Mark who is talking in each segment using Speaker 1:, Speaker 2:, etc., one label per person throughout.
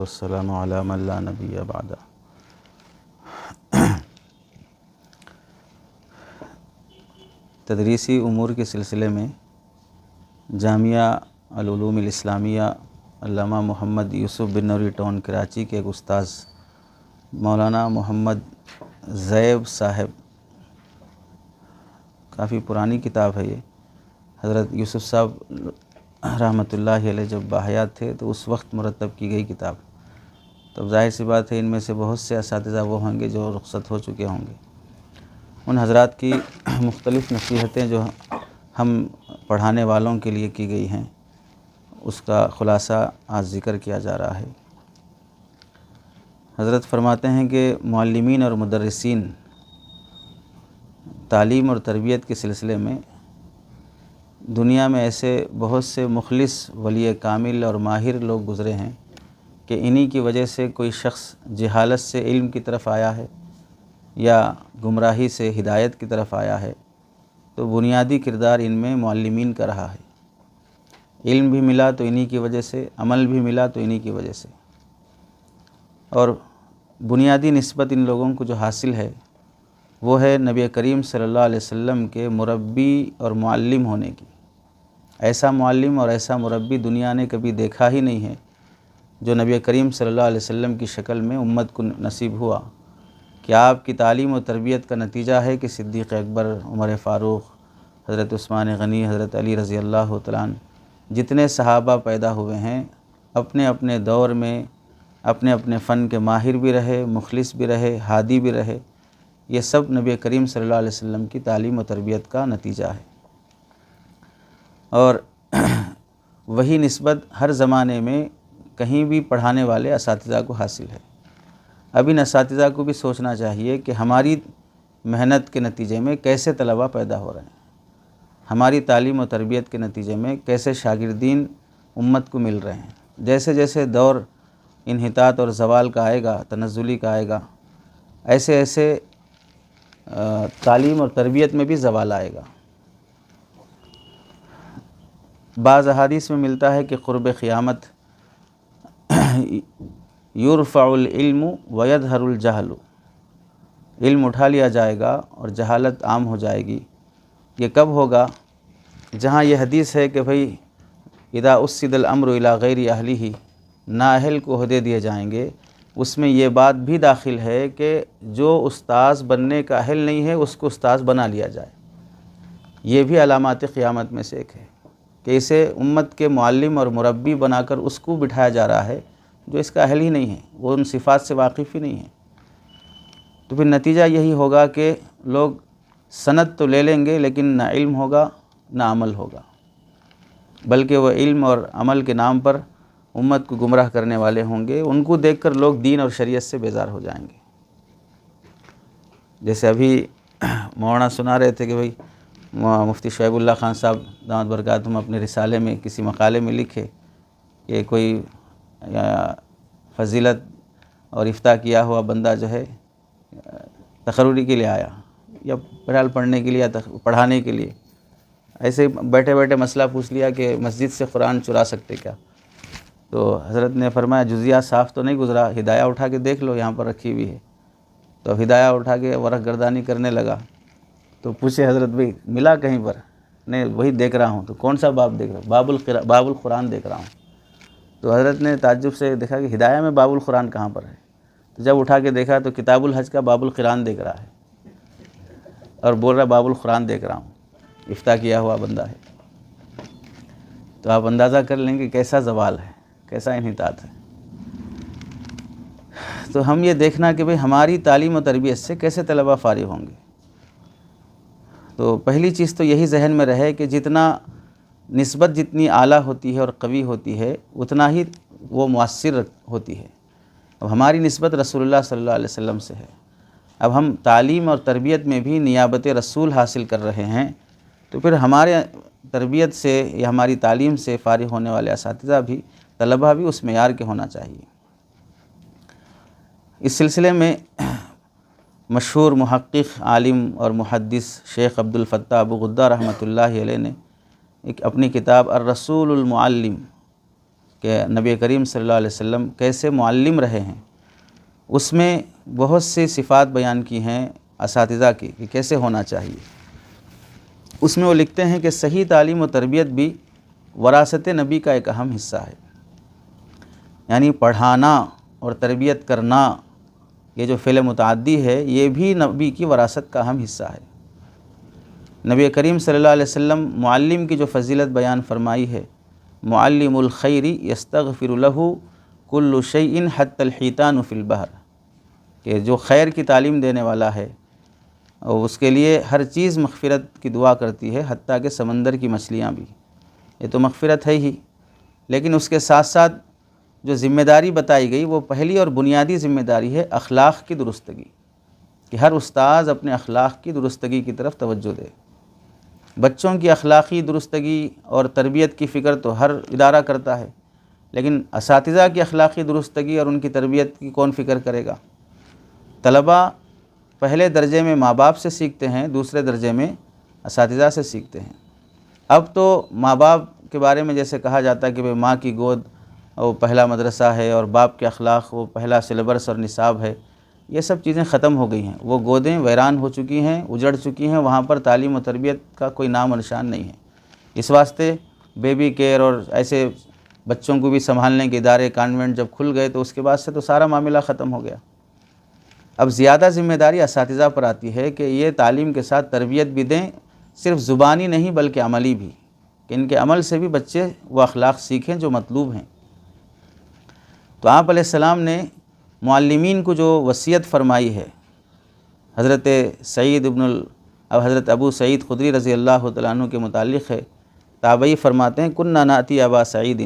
Speaker 1: والسلام علی من لا نبی بعد۔ تدریسی امور کے سلسلے میں جامعہ العلوم الاسلامیہ علامہ محمد یوسف بن نوری ٹاؤن کراچی کے ایک استاذ مولانا محمد زیب صاحب، کافی پرانی کتاب ہے یہ، حضرت یوسف صاحب رحمۃ اللہ علیہ جب باحیات تھے تو اس وقت مرتب کی گئی کتاب۔ تو ظاہر سی بات ہے ان میں سے بہت سے اساتذہ وہ ہوں گے جو رخصت ہو چکے ہوں گے۔ ان حضرات کی مختلف نصیحتیں جو ہم پڑھانے والوں کے لیے کی گئی ہیں، اس کا خلاصہ آج ذکر کیا جا رہا ہے۔ حضرت فرماتے ہیں کہ معلمین اور مدرسین تعلیم اور تربیت کے سلسلے میں دنیا میں ایسے بہت سے مخلص ولی کامل اور ماہر لوگ گزرے ہیں کہ انہی کی وجہ سے کوئی شخص جہالت سے علم کی طرف آیا ہے یا گمراہی سے ہدایت کی طرف آیا ہے، تو بنیادی کردار ان میں معلمین کا رہا ہے۔ علم بھی ملا تو انہی کی وجہ سے، عمل بھی ملا تو انہی کی وجہ سے، اور بنیادی نسبت ان لوگوں کو جو حاصل ہے وہ ہے نبی کریم صلی اللہ علیہ وسلم کے مربی اور معلم ہونے کی۔ ایسا معلم اور ایسا مربی دنیا نے کبھی دیکھا ہی نہیں ہے جو نبی کریم صلی اللہ علیہ وسلم کی شکل میں امت کو نصیب ہوا، کہ آپ کی تعلیم و تربیت کا نتیجہ ہے کہ صدیق اکبر، عمر فاروق، حضرت عثمان غنی، حضرت علی رضی اللہ تعالیٰ عنہ، جتنے صحابہ پیدا ہوئے ہیں اپنے اپنے دور میں اپنے اپنے فن کے ماہر بھی رہے، مخلص بھی رہے، ہادی بھی رہے، یہ سب نبی کریم صلی اللہ علیہ وسلم کی تعلیم و تربیت کا نتیجہ ہے۔ اور وہی نسبت ہر زمانے میں کہیں بھی پڑھانے والے اساتذہ کو حاصل ہے۔ اب ان اساتذہ کو بھی سوچنا چاہیے کہ ہماری محنت کے نتیجے میں کیسے طلباء پیدا ہو رہے ہیں، ہماری تعلیم و تربیت کے نتیجے میں کیسے شاگردین امت کو مل رہے ہیں۔ جیسے جیسے دور انحطاط اور زوال کا آئے گا، تنزلی کا آئے گا، ایسے ایسے تعلیم اور تربیت میں بھی زوال آئے گا۔ بعض احادیث میں ملتا ہے کہ قرب قیامت یرفع العلم ویظہر الجہل، علم اٹھا لیا جائے گا اور جہالت عام ہو جائے گی۔ یہ کب ہوگا؟ جہاں یہ حدیث ہے کہ بھئی اذا اسد الامر الی غیر اہلہ، نااہل کو عہدے دیے جائیں گے، اس میں یہ بات بھی داخل ہے کہ جو استاذ بننے کا اہل نہیں ہے اس کو استاذ بنا لیا جائے۔ یہ بھی علامات قیامت میں سے ایک ہے کہ اسے امت کے معلم اور مربی بنا کر اس کو بٹھایا جا رہا ہے جو اس کا اہل ہی نہیں ہے، وہ ان صفات سے واقف ہی نہیں ہے۔ تو پھر نتیجہ یہی ہوگا کہ لوگ سند تو لے لیں گے لیکن نہ علم ہوگا نہ عمل ہوگا، بلکہ وہ علم اور عمل کے نام پر امت کو گمراہ کرنے والے ہوں گے۔ ان کو دیکھ کر لوگ دین اور شریعت سے بیزار ہو جائیں گے۔ جیسے ابھی مولانا سنا رہے تھے کہ بھئی مفتی شعیب اللہ خان صاحب دامت برکاتہم اپنے رسالے میں کسی مقالے میں لکھے کہ کوئی فضیلت اور افتاء کیا ہوا بندہ جو ہے تقرری کے لیے آیا یا بہرحال پڑھنے کے لیے یا پڑھانے کے لیے، ایسے بیٹھے بیٹھے مسئلہ پوچھ لیا کہ مسجد سے قرآن چرا سکتے کیا؟ تو حضرت نے فرمایا جزیات صاف تو نہیں گزرا، ہدایہ اٹھا کے دیکھ لو، یہاں پر رکھی ہوئی ہے۔ تو ہدایہ اٹھا کے ورق گردانی کرنے لگا، تو پوچھے حضرت بھئی ملا کہیں پر؟ نہیں، وہی دیکھ رہا ہوں۔ تو کون سا باب دیکھ رہا ہوں؟ باب القرآن دیکھ رہا ہوں۔ تو حضرت نے تعجب سے دیکھا کہ ہدایہ میں باب القرآن کہاں پر ہے؟ تو جب اٹھا کے دیکھا تو کتاب الحج کا باب القرآن دیکھ رہا ہے اور بول رہا باب القرآن دیکھ رہا ہوں، افتاء کیا ہوا بندہ ہے۔ تو آپ اندازہ کر لیں کہ کیسا زوال ہے، کیسا انحطاط ہے۔ تو ہم یہ دیکھنا کہ بھئی ہماری تعلیم و تربیت سے کیسے طلباء فارغ ہوں گے۔ تو پہلی چیز تو یہی ذہن میں رہے کہ جتنا نسبت جتنی اعلیٰ ہوتی ہے اور قوی ہوتی ہے اتنا ہی وہ مؤثر ہوتی ہے۔ اب ہماری نسبت رسول اللہ صلی اللہ علیہ وسلم سے ہے، اب ہم تعلیم اور تربیت میں بھی نیابت رسول حاصل کر رہے ہیں، تو پھر ہمارے تربیت سے یا ہماری تعلیم سے فارغ ہونے والے اساتذہ بھی، طلباء بھی اس معیار کے ہونا چاہیے۔ اس سلسلے میں مشہور محقق، عالم اور محدث شیخ عبد الفتاح ابو غدہ رحمۃ اللہ علیہ نے ایک اپنی کتاب الرسول المعلم کہ نبی کریم صلی اللہ علیہ وسلم کیسے معلم رہے ہیں، اس میں بہت سی صفات بیان کی ہیں اساتذہ کی کہ کیسے ہونا چاہیے۔ اس میں وہ لکھتے ہیں کہ صحیح تعلیم و تربیت بھی وراثت نبی کا ایک اہم حصہ ہے، یعنی پڑھانا اور تربیت کرنا، یہ جو فعل متعدی ہے یہ بھی نبی کی وراثت کا اہم حصہ ہے۔ نبی کریم صلی اللہ علیہ وسلم معلم کی جو فضیلت بیان فرمائی ہے، معلم الخیر یستغفر لہ کل شیء حتی الحیتان فی البحر، کہ جو خیر کی تعلیم دینے والا ہے اور اس کے لیے ہر چیز مغفرت کی دعا کرتی ہے، حتیٰ کہ سمندر کی مچھلیاں بھی۔ یہ تو مغفرت ہے ہی، لیکن اس کے ساتھ ساتھ جو ذمہ داری بتائی گئی وہ پہلی اور بنیادی ذمہ داری ہے اخلاق کی درستگی، کہ ہر استاذ اپنے اخلاق کی درستگی کی طرف توجہ دے۔ بچوں کی اخلاقی درستگی اور تربیت کی فکر تو ہر ادارہ کرتا ہے، لیکن اساتذہ کی اخلاقی درستگی اور ان کی تربیت کی کون فکر کرے گا؟ طلباء پہلے درجے میں ماں باپ سے سیکھتے ہیں، دوسرے درجے میں اساتذہ سے سیکھتے ہیں۔ اب تو ماں باپ کے بارے میں جیسے کہا جاتا ہے کہ بھئی ماں کی گود وہ پہلا مدرسہ ہے اور باپ کے اخلاق وہ پہلا سلیبس اور نصاب ہے، یہ سب چیزیں ختم ہو گئی ہیں، وہ گودیں ویران ہو چکی ہیں، اجڑ چکی ہیں، وہاں پر تعلیم و تربیت کا کوئی نام و نشان نہیں ہے۔ اس واسطے بیبی کیئر اور ایسے بچوں کو بھی سنبھالنے کے ادارے کانوینٹ جب کھل گئے تو اس کے بعد سے تو سارا معاملہ ختم ہو گیا۔ اب زیادہ ذمہ داری اساتذہ پر آتی ہے کہ یہ تعلیم کے ساتھ تربیت بھی دیں، صرف زبانی نہیں بلکہ عملی بھی، کہ ان کے عمل سے بھی بچے وہ اخلاق سیکھیں جو مطلوب ہیں۔ تو آپ علیہ السلام نے معلمین کو جو وصیت فرمائی ہے، حضرت ابو سعید خدری رضی اللہ تعالیٰ عنہ کے متعلق ہے، تابعی فرماتے ہیں کننا ناتی ابا سعید،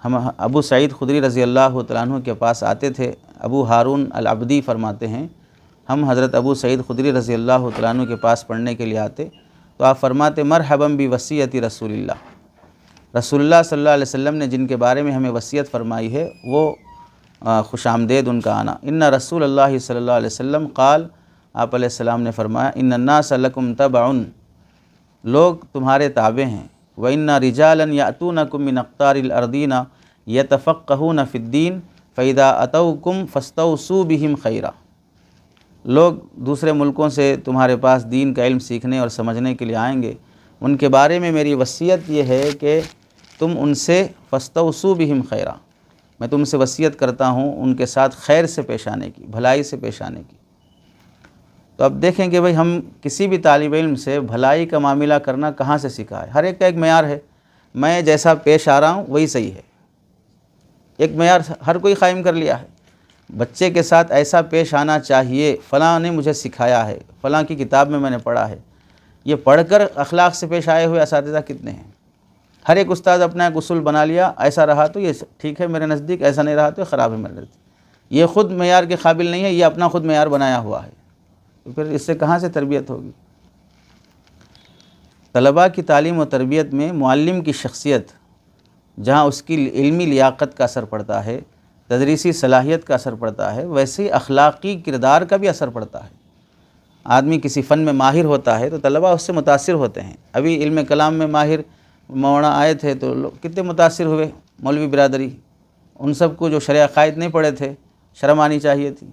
Speaker 1: ہم ابو سعید خدری رضی اللہ تعالیٰ عنہ کے پاس آتے تھے۔ ابو ہارون العبدی فرماتے ہیں ہم حضرت ابو سعید خدری رضی اللہ تعالیٰ عنہ کے پاس پڑھنے کے لیے آتے تو آپ فرماتے مرحبا بوصیت رسول اللہ، رسول اللہ صلی اللہ علیہ وسلم نے جن کے بارے میں ہمیں وصیت فرمائی ہے وہ خوش آمدید ان کا آنا۔ ان رسول اللہ صلی اللہ علیہ وسلم قال، آپ علیہ السلام نے فرمایا ان الناس لکم تبع، لوگ تمہارے تابع ہیں، وَإِنَّ رِجَالًا يَأْتُونَكُم مِّنْ أَقْطَارِ الْأَرْضِينَ يَتَفَقَّهُونَ فِي الدِّينِ فَإِذَا أَتَوْكُمْ فَاسْتَوْصُوا بِهِمْ خَيْرًا، لوگ دوسرے ملکوں سے تمہارے پاس دین کا علم سیکھنے اور سمجھنے کے لیے آئیں گے، ان کے بارے میں میری وصیت یہ ہے کہ تم ان سے فَاسْتَوْصُوا بِهِمْ خَيْرًا، میں تم سے وصیت کرتا ہوں ان کے ساتھ خیر سے پیش آنے کی، بھلائی سے پیش آنے کی۔ تو اب دیکھیں کہ بھئی ہم کسی بھی طالب علم سے بھلائی کا معاملہ کرنا کہاں سے سیکھا ہے؟ ہر ایک کا ایک معیار ہے، میں جیسا پیش آ رہا ہوں وہی صحیح ہے، ایک معیار ہر کوئی قائم کر لیا ہے۔ بچے کے ساتھ ایسا پیش آنا چاہیے، فلاں نے مجھے سکھایا ہے، فلاں کی کتاب میں نے پڑھا ہے، یہ پڑھ کر اخلاق سے پیش آئے ہوئے اساتذہ کتنے ہیں؟ ہر ایک استاد اپنا ایک اصول بنا لیا، ایسا رہا تو یہ ٹھیک ہے میرے نزدیک، ایسا نہیں رہا تو یہ خراب ہے میرے نزدیک، یہ خود معیار کے قابل نہیں ہے، یہ اپنا خود معیار بنایا ہوا ہے، تو پھر اس سے کہاں سے تربیت ہوگی؟ طلباء کی تعلیم و تربیت میں معلم کی شخصیت، جہاں اس کی علمی لیاقت کا اثر پڑتا ہے، تدریسی صلاحیت کا اثر پڑتا ہے، ویسے ہی اخلاقی کردار کا بھی اثر پڑتا ہے۔ آدمی کسی فن میں ماہر ہوتا ہے تو طلباء اس سے متاثر ہوتے ہیں۔ ابھی علم کلام میں ماہر مولانا آئے تھے تو لوگ کتنے متاثر ہوئے، مولوی برادری، ان سب کو جو شرع عقائد نہیں پڑھے تھے شرم آنی چاہیے تھی،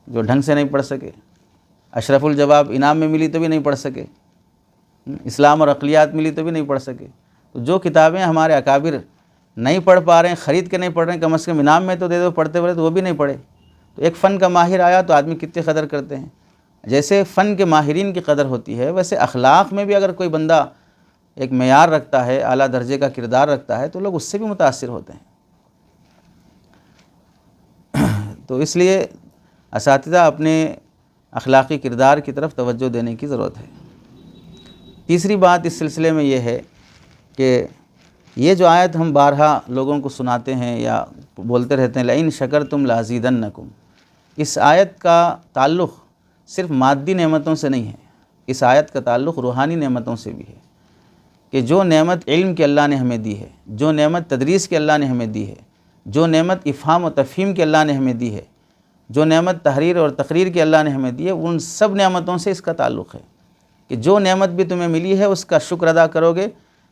Speaker 1: جو ڈھنگ سے نہیں پڑھ سکے، اشرف الجواب انعام میں ملی تو بھی نہیں پڑھ سکے، اسلام اور عقلیات ملی تو بھی نہیں پڑھ سکے۔ تو جو کتابیں ہمارے اکابر نہیں پڑھ پا رہے ہیں، خرید کے نہیں پڑھ رہے ہیں، کم از کم انعام میں تو دے دو، پڑھتے پڑھتے تو وہ بھی نہیں پڑھے، تو ایک فن کا ماہر آیا تو آدمی کتنی قدر کرتے ہیں۔ جیسے فن کے ماہرین کی قدر ہوتی ہے، ویسے اخلاق میں بھی اگر کوئی بندہ ایک معیار رکھتا ہے، اعلیٰ درجے کا کردار رکھتا ہے تو لوگ اس سے بھی متاثر ہوتے ہیں۔ تو اس لیے اساتذہ اپنے اخلاقی کردار کی طرف توجہ دینے کی ضرورت ہے۔ تیسری بات اس سلسلے میں یہ ہے کہ یہ جو آیت ہم بارہا لوگوں کو سناتے ہیں یا بولتے رہتے ہیں لئن شکرتم لازیدنکم، اس آیت کا تعلق صرف مادی نعمتوں سے نہیں ہے، اس آیت کا تعلق روحانی نعمتوں سے بھی ہے، کہ جو نعمت علم کی اللہ نے ہمیں دی ہے، جو نعمت تدریس کی اللہ نے ہمیں دی ہے، جو نعمت افہام و تفہیم کی اللہ نے ہمیں دی ہے، جو نعمت تحریر اور تقریر کی اللہ نے ہمیں دی ہے، ان سب نعمتوں سے اس کا تعلق ہے کہ جو نعمت بھی تمہیں ملی ہے اس کا شکر ادا کرو گے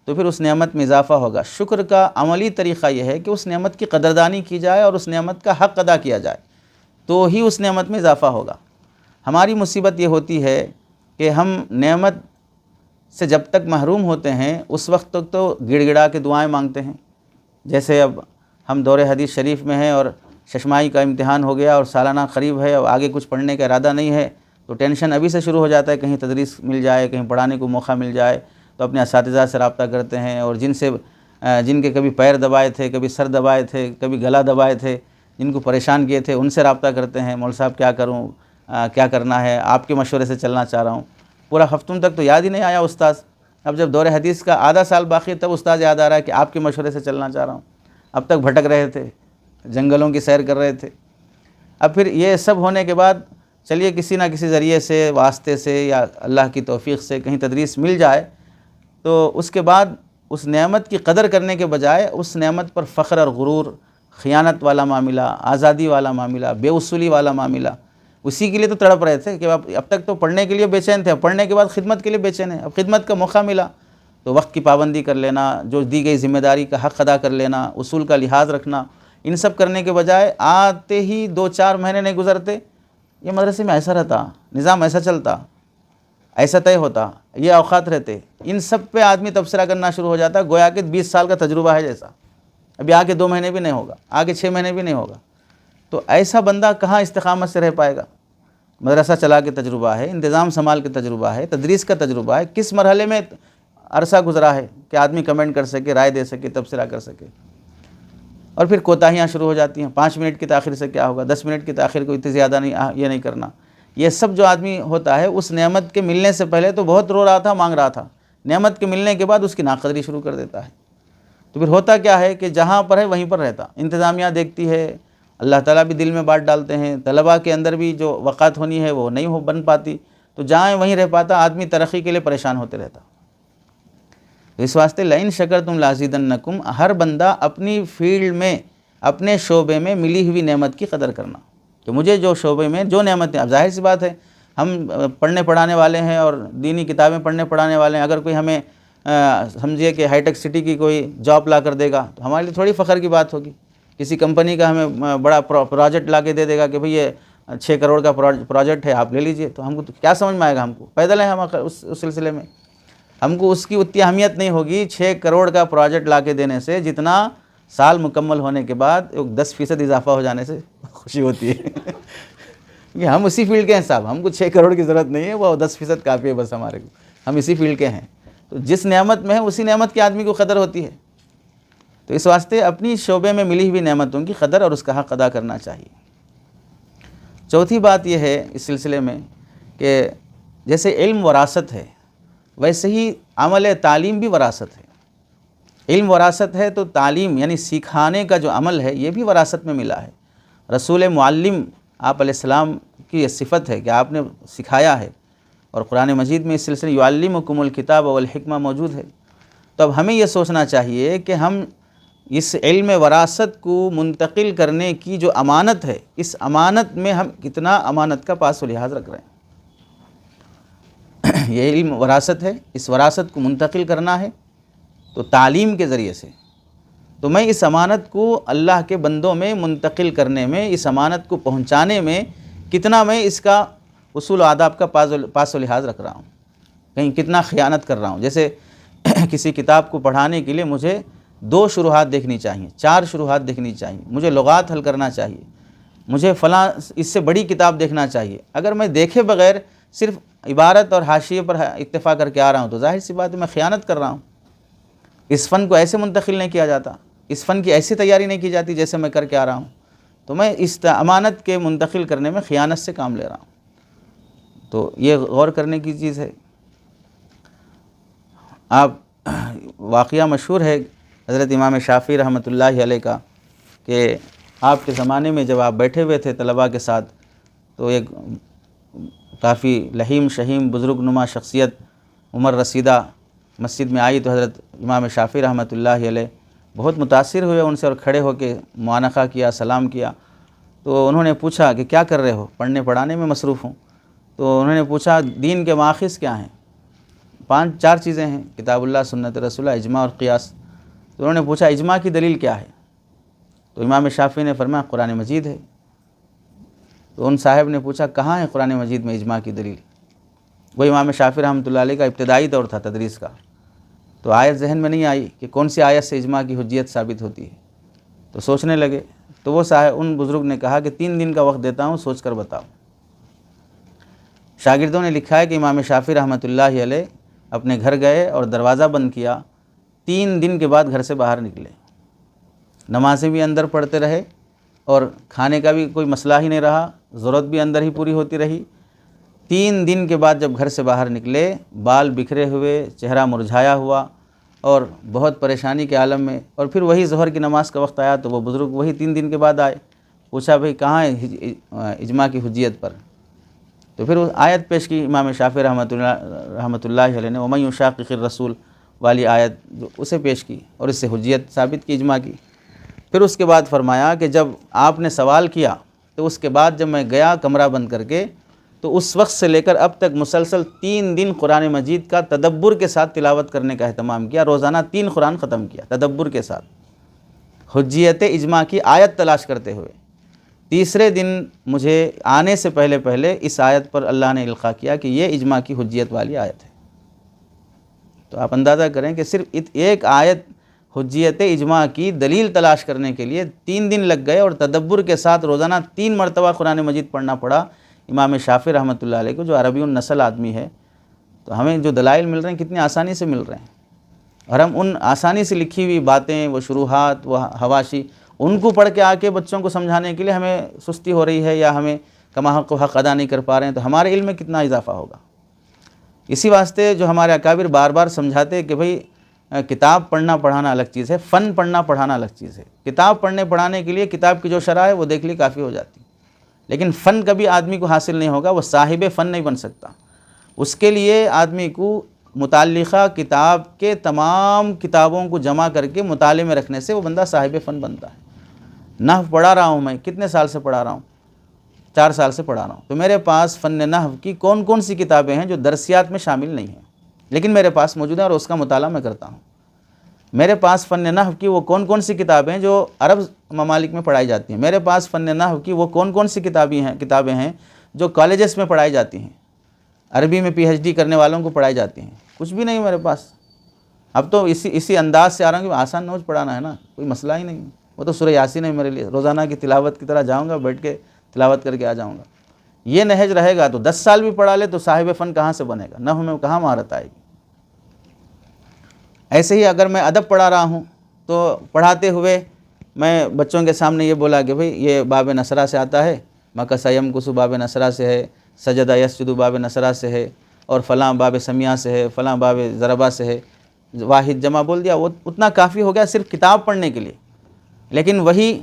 Speaker 1: تو پھر اس نعمت میں اضافہ ہوگا۔ شکر کا عملی طریقہ یہ ہے کہ اس نعمت کی قدردانی کی جائے اور اس نعمت کا حق ادا کیا جائے، تو ہی اس نعمت میں اضافہ ہوگا۔ ہماری مصیبت یہ ہوتی ہے کہ ہم نعمت سے جب تک محروم ہوتے ہیں اس وقت تک تو گڑ گڑا کے دعائیں مانگتے ہیں۔ جیسے اب ہم دور حدیث شریف میں ہیں اور ششماہی کا امتحان ہو گیا اور سالانہ قریب ہے، اور آگے کچھ پڑھنے کا ارادہ نہیں ہے، تو ٹینشن ابھی سے شروع ہو جاتا ہے، کہیں تدریس مل جائے، کہیں پڑھانے کو موقع مل جائے، تو اپنے اساتذہ سے رابطہ کرتے ہیں، اور جن کے کبھی پیر دبائے تھے، کبھی سر دبائے تھے، کبھی گلا دبائے تھے، جن کو پریشان کیے تھے، ان سے رابطہ کرتے ہیں، مول صاحب کیا کروں، کیا کرنا ہے، آپ کے مشورے سے چلنا چاہ رہا ہوں۔ پورا ہفتوں تک تو یاد ہی نہیں آیا استاذ، اب جب دور حدیث کا آدھا سال باقی تب استاذ یاد آ رہا ہے کہ آپ کے مشورے سے چلنا چاہ رہا ہوں۔ اب تک بھٹک رہے تھے، جنگلوں کی سیر کر رہے تھے۔ اب پھر یہ سب ہونے کے بعد چلیے کسی نہ کسی ذریعے سے، واسطے سے یا اللہ کی توفیق سے کہیں تدریس مل جائے، تو اس کے بعد اس نعمت کی قدر کرنے کے بجائے اس نعمت پر فخر اور غرور، خیانت والا معاملہ، آزادی والا معاملہ، بے اصولی والا معاملہ، اسی کے لیے تو تڑپ رہے تھے کہ اب تک تو پڑھنے کے لیے بے چین تھے، اب پڑھنے کے بعد خدمت کے لیے بے چین ہیں، اب خدمت کا موقع ملا تو وقت کی پابندی کر لینا، جو دی گئی ذمہ داری کا حق ادا کر لینا، اصول کا لحاظ رکھنا، ان سب کرنے کے بجائے آتے ہی 2-4 مہینے نہیں گزرتے، یہ مدرسے میں ایسا رہتا، نظام ایسا چلتا، ایسا طے ہوتا، یہ اوقات رہتے، ان سب پہ آدمی تبصرہ کرنا شروع ہو جاتا، گویا کہ 20 سال کا تجربہ ہے جیسا، ابھی آگے 2 مہینے بھی نہیں ہوگا، آگے 6 مہینے بھی نہیں ہوگا، تو ایسا بندہ کہاں استقامت سے رہ پائے گا؟ مدرسہ چلا کے تجربہ ہے، انتظام سنبھال کے تجربہ ہے، تدریس کا تجربہ ہے، کس مرحلے میں عرصہ گزرا ہے کہ آدمی کمنٹ کر سکے، رائے دے سکے، تبصرہ کر سکے، اور پھر کوتاہیاں شروع ہو جاتی ہیں، 5 منٹ کی تاخیر سے کیا ہوگا، 10 منٹ کی تاخیر کو اتنی زیادہ نہیں، یہ نہیں کرنا، یہ سب جو آدمی ہوتا ہے اس نعمت کے ملنے سے پہلے تو بہت رو رہا تھا، مانگ رہا تھا، نعمت کے ملنے کے بعد اس کی ناقدری شروع کر دیتا ہے، تو پھر ہوتا کیا ہے کہ جہاں پر ہے وہیں پر رہتا، انتظامیہ دیکھتی ہے، اللہ تعالیٰ بھی دل میں بات ڈالتے ہیں، طلباء کے اندر بھی جو وقات ہونی ہے وہ نہیں بن پاتی، تو جہاں وہیں رہ پاتا، آدمی ترقی کے لیے پریشان ہوتے رہتا۔ اس واسطے لئن شکرتم لازیدنکم، ہر بندہ اپنی فیلڈ میں، اپنے شعبے میں ملی ہوئی نعمت کی قدر کرنا، کہ مجھے جو شعبے میں جو نعمتیں، اب ظاہر سی بات ہے ہم پڑھنے پڑھانے والے ہیں اور دینی کتابیں پڑھنے پڑھانے والے ہیں، اگر کوئی ہمیں سمجھیے کہ ہائی ٹیک سٹی کی کوئی جاب لا کر دے گا تو ہمارے لیے تھوڑی فخر کی بات ہوگی، کسی کمپنی کا ہمیں بڑا پروجیکٹ لا کے دے دے گا کہ بھئی یہ 6 کروڑ کا پروجیکٹ ہے، آپ لے لیجئے، تو ہم کو کیا سمجھ میں آئے گا؟ ہم کو پیدل ہیں ہم اس سلسلے میں، ہم کو اس کی اتنی اہمیت نہیں ہوگی 6 کروڑ کا پروجیکٹ لا کے دینے سے، جتنا سال مکمل ہونے کے بعد 10% اضافہ ہو جانے سے خوشی ہوتی ہے کہ ہم اسی فیلڈ کے ہیں صاحب، ہم کو 6 کروڑ کی ضرورت نہیں ہے، وہ 10% کافی ہے بس ہمارے کو، ہم اسی فیلڈ کے ہیں، تو جس نعمت میں ہے اسی نعمت کی آدمی کو قدر ہوتی ہے، تو اس واسطے اپنی شعبے میں ملی ہوئی نعمتوں کی قدر اور اس کا حق ادا کرنا چاہیے۔ چوتھی بات یہ ہے اس سلسلے میں کہ جیسے علم وراثت ہے، ویسے ہی عمل تعلیم بھی وراثت ہے۔ علم وراثت ہے تو تعلیم یعنی سکھانے کا جو عمل ہے یہ بھی وراثت میں ملا ہے۔ رسول معلم آپ علیہ السلام کی یہ صفت ہے کہ آپ نے سکھایا ہے، اور قرآن مجید میں اس سلسلے یعلمکم الکتاب والحکمہ موجود ہے، تو اب ہمیں یہ سوچنا چاہیے کہ ہم اس علم وراثت کو منتقل کرنے کی جو امانت ہے، اس امانت میں ہم کتنا امانت کا پاس و لحاظ رکھ رہے ہیں۔ یہ علم وراثت ہے، اس وراثت کو منتقل کرنا ہے تو تعلیم کے ذریعے سے، تو میں اس امانت کو اللہ کے بندوں میں منتقل کرنے میں، اس امانت کو پہنچانے میں کتنا میں اس کا اصول و آداب کا پاس و لحاظ رکھ رہا ہوں، کہیں کتنا خیانت کر رہا ہوں۔ جیسے کسی کتاب کو پڑھانے کے لیے مجھے 2 شروحات دیکھنی چاہیے، 4 شروحات دیکھنی چاہیے، مجھے لغات حل کرنا چاہیے، مجھے فلاں اس سے بڑی کتاب دیکھنا چاہیے۔ اگر میں دیکھے بغیر صرف عبارت اور حاشیے پر اکتفا کر کے آ رہا ہوں تو ظاہر سی بات ہے میں خیانت کر رہا ہوں۔ اس فن کو ایسے منتقل نہیں کیا جاتا، اس فن کی ایسی تیاری نہیں کی جاتی جیسے میں کر کے آ رہا ہوں، تو میں اس امانت کے منتقل کرنے میں خیانت سے کام لے رہا ہوں، تو یہ غور کرنے کی چیز ہے۔ آپ واقعہ مشہور ہے حضرت امام شافعی رحمۃ اللہ علیہ کا کہ آپ کے زمانے میں جب آپ بیٹھے ہوئے تھے طلباء کے ساتھ تو ایک کافی لحیم شہیم بزرگ نما شخصیت عمر رسیدہ مسجد میں آئی، تو حضرت امام شافعی رحمۃ اللہ علیہ بہت متاثر ہوئے ان سے اور کھڑے ہو کے معانقہ کیا، سلام کیا، تو انہوں نے پوچھا کہ کیا کر رہے ہو؟ پڑھنے پڑھانے میں مصروف ہوں۔ تو انہوں نے پوچھا دین کے ماخذ کیا ہیں؟ 4 چیزیں ہیں، کتاب اللہ، سنت رسول اللہ، اجماع اور قیاس۔ تو انہوں نے پوچھا اجماع کی دلیل کیا ہے؟ تو امام شافعی نے فرمایا قرآن مجید ہے۔ تو ان صاحب نے پوچھا کہاں ہے قرآن مجید میں اجماع کی دلیل؟ وہ امام شافعی رحمۃ اللہ علیہ کا ابتدائی دور تھا تدریس کا، تو آیت ذہن میں نہیں آئی کہ کون سی آیت سے اجماع کی حجیت ثابت ہوتی ہے۔ تو سوچنے لگے، تو وہ ان بزرگ نے کہا کہ 3 دن کا وقت دیتا ہوں، سوچ کر بتاؤ۔ شاگردوں نے لکھا ہے کہ امام شافعی رحمۃ اللہ علیہ اپنے گھر گئے اور دروازہ بند کیا، 3 دن کے بعد گھر سے باہر نکلے، نمازیں بھی اندر پڑھتے رہے اور کھانے کا بھی کوئی مسئلہ ہی نہیں رہا، ضرورت بھی اندر ہی پوری ہوتی رہی۔ 3 دن کے بعد جب گھر سے باہر نکلے، بال بکھرے ہوئے، چہرہ مرجھایا ہوا اور بہت پریشانی کے عالم میں، اور پھر وہی ظہر کی نماز کا وقت آیا تو وہ بزرگ وہی 3 دن کے بعد آئے، پوچھا بھئی کہاں ہے اجماع کی حجیت پر؟ تو پھر وہ آیت پیش کی امام شافعی رحمۃ اللہ علیہ نے، وَمَن يُشَاقِقِ الرَّسُولَ والی آیت جو اسے پیش کی اور اس سے حجیت ثابت کی اجماع کی۔ پھر اس کے بعد فرمایا کہ جب آپ نے سوال کیا تو اس کے بعد جب میں گیا کمرہ بند کر کے، تو اس وقت سے لے کر اب تک مسلسل 3 دن قرآن مجید کا تدبر کے ساتھ تلاوت کرنے کا اہتمام کیا، روزانہ 3 قرآن ختم کیا تدبر کے ساتھ، حجیت اجماع کی آیت تلاش کرتے ہوئے۔ تیسرے دن مجھے آنے سے پہلے اس آیت پر اللہ نے القاء کیا کہ یہ اجماع کی حجیت والی آیت ہے۔ تو آپ اندازہ کریں کہ صرف ایک آیت حجیت اجماع کی دلیل تلاش کرنے کے لیے 3 دن لگ گئے، اور تدبر کے ساتھ روزانہ 3 مرتبہ قرآن مجید پڑھنا پڑا امام شافعی رحمۃ اللہ علیہ کو، جو عربی النسل آدمی ہے۔ تو ہمیں جو دلائل مل رہے ہیں کتنی آسانی سے مل رہے ہیں، اور ہم ان آسانی سے لکھی ہوئی باتیں، وہ شروحات، وہ حواشی، ان کو پڑھ کے آ کے بچوں کو سمجھانے کے لیے ہمیں سستی ہو رہی ہے، یا ہمیں کما حق و حق ادا نہیں کر پا رہے ہیں، تو ہمارے علم میں کتنا اضافہ ہوگا۔ اسی واسطے جو ہمارے اکابر بار بار سمجھاتے کہ بھئی کتاب پڑھنا پڑھانا الگ چیز ہے، فن پڑھنا پڑھانا الگ چیز ہے۔ کتاب پڑھنے پڑھانے کے لیے کتاب کی جو شرح ہے وہ دیکھ لی کافی ہو جاتی، لیکن فن کبھی آدمی کو حاصل نہیں ہوگا، وہ صاحب فن نہیں بن سکتا۔ اس کے لیے آدمی کو متعلقہ کتاب کے تمام کتابوں کو جمع کر کے مطالعے میں رکھنے سے وہ بندہ صاحب فن بنتا ہے۔ نحو پڑھا رہا ہوں میں، کتنے سال سے پڑھا رہا ہوں؟ 4 سال سے پڑھا رہا ہوں۔ تو میرے پاس فن نحو کی کون سی کتابیں ہیں جو درسیات میں شامل نہیں ہیں، لیکن میرے پاس موجود ہیں اور اس کا مطالعہ میں کرتا ہوں۔ میرے پاس فن نحو کی وہ کون سی کتابیں ہیں جو عرب ممالک میں پڑھائی جاتی ہیں، میرے پاس فن نحو کی وہ کون سی کتابیں ہیں جو کالجز میں پڑھائی جاتی ہیں، عربی میں PhD کرنے والوں کو پڑھائی جاتی ہیں۔ کچھ بھی نہیں میرے پاس۔ اب تو اسی انداز سے آ رہا ہوں کہ آسان نوز پڑھانا ہے نا، کوئی مسئلہ ہی نہیں، وہ تو سورہ یاسین ہے میرے لیے، روزانہ کی تلاوت کی طرح جاؤں گا، بیٹھ کے تلاوت کر کے آ جاؤں گا۔ یہ نہج رہے گا تو 10 سال بھی پڑھا لے تو صاحب فن کہاں سے بنے گا؟ نحو میں کہاں مہارت آئے گی؟ ایسے ہی اگر میں ادب پڑھا رہا ہوں تو پڑھاتے ہوئے میں بچوں کے سامنے یہ بولا کہ بھئی یہ باب نصرہ سے آتا ہے، مکث یمکث باب نصرہ سے ہے، سجدہ یسجد باب نصرہ سے ہے، اور فلاں باب سمیہ سے ہے، فلاں باب ضربہ سے ہے، واحد جمع بول دیا، وہ اتنا کافی ہو گیا صرف کتاب پڑھنے کے لیے۔ لیکن وہی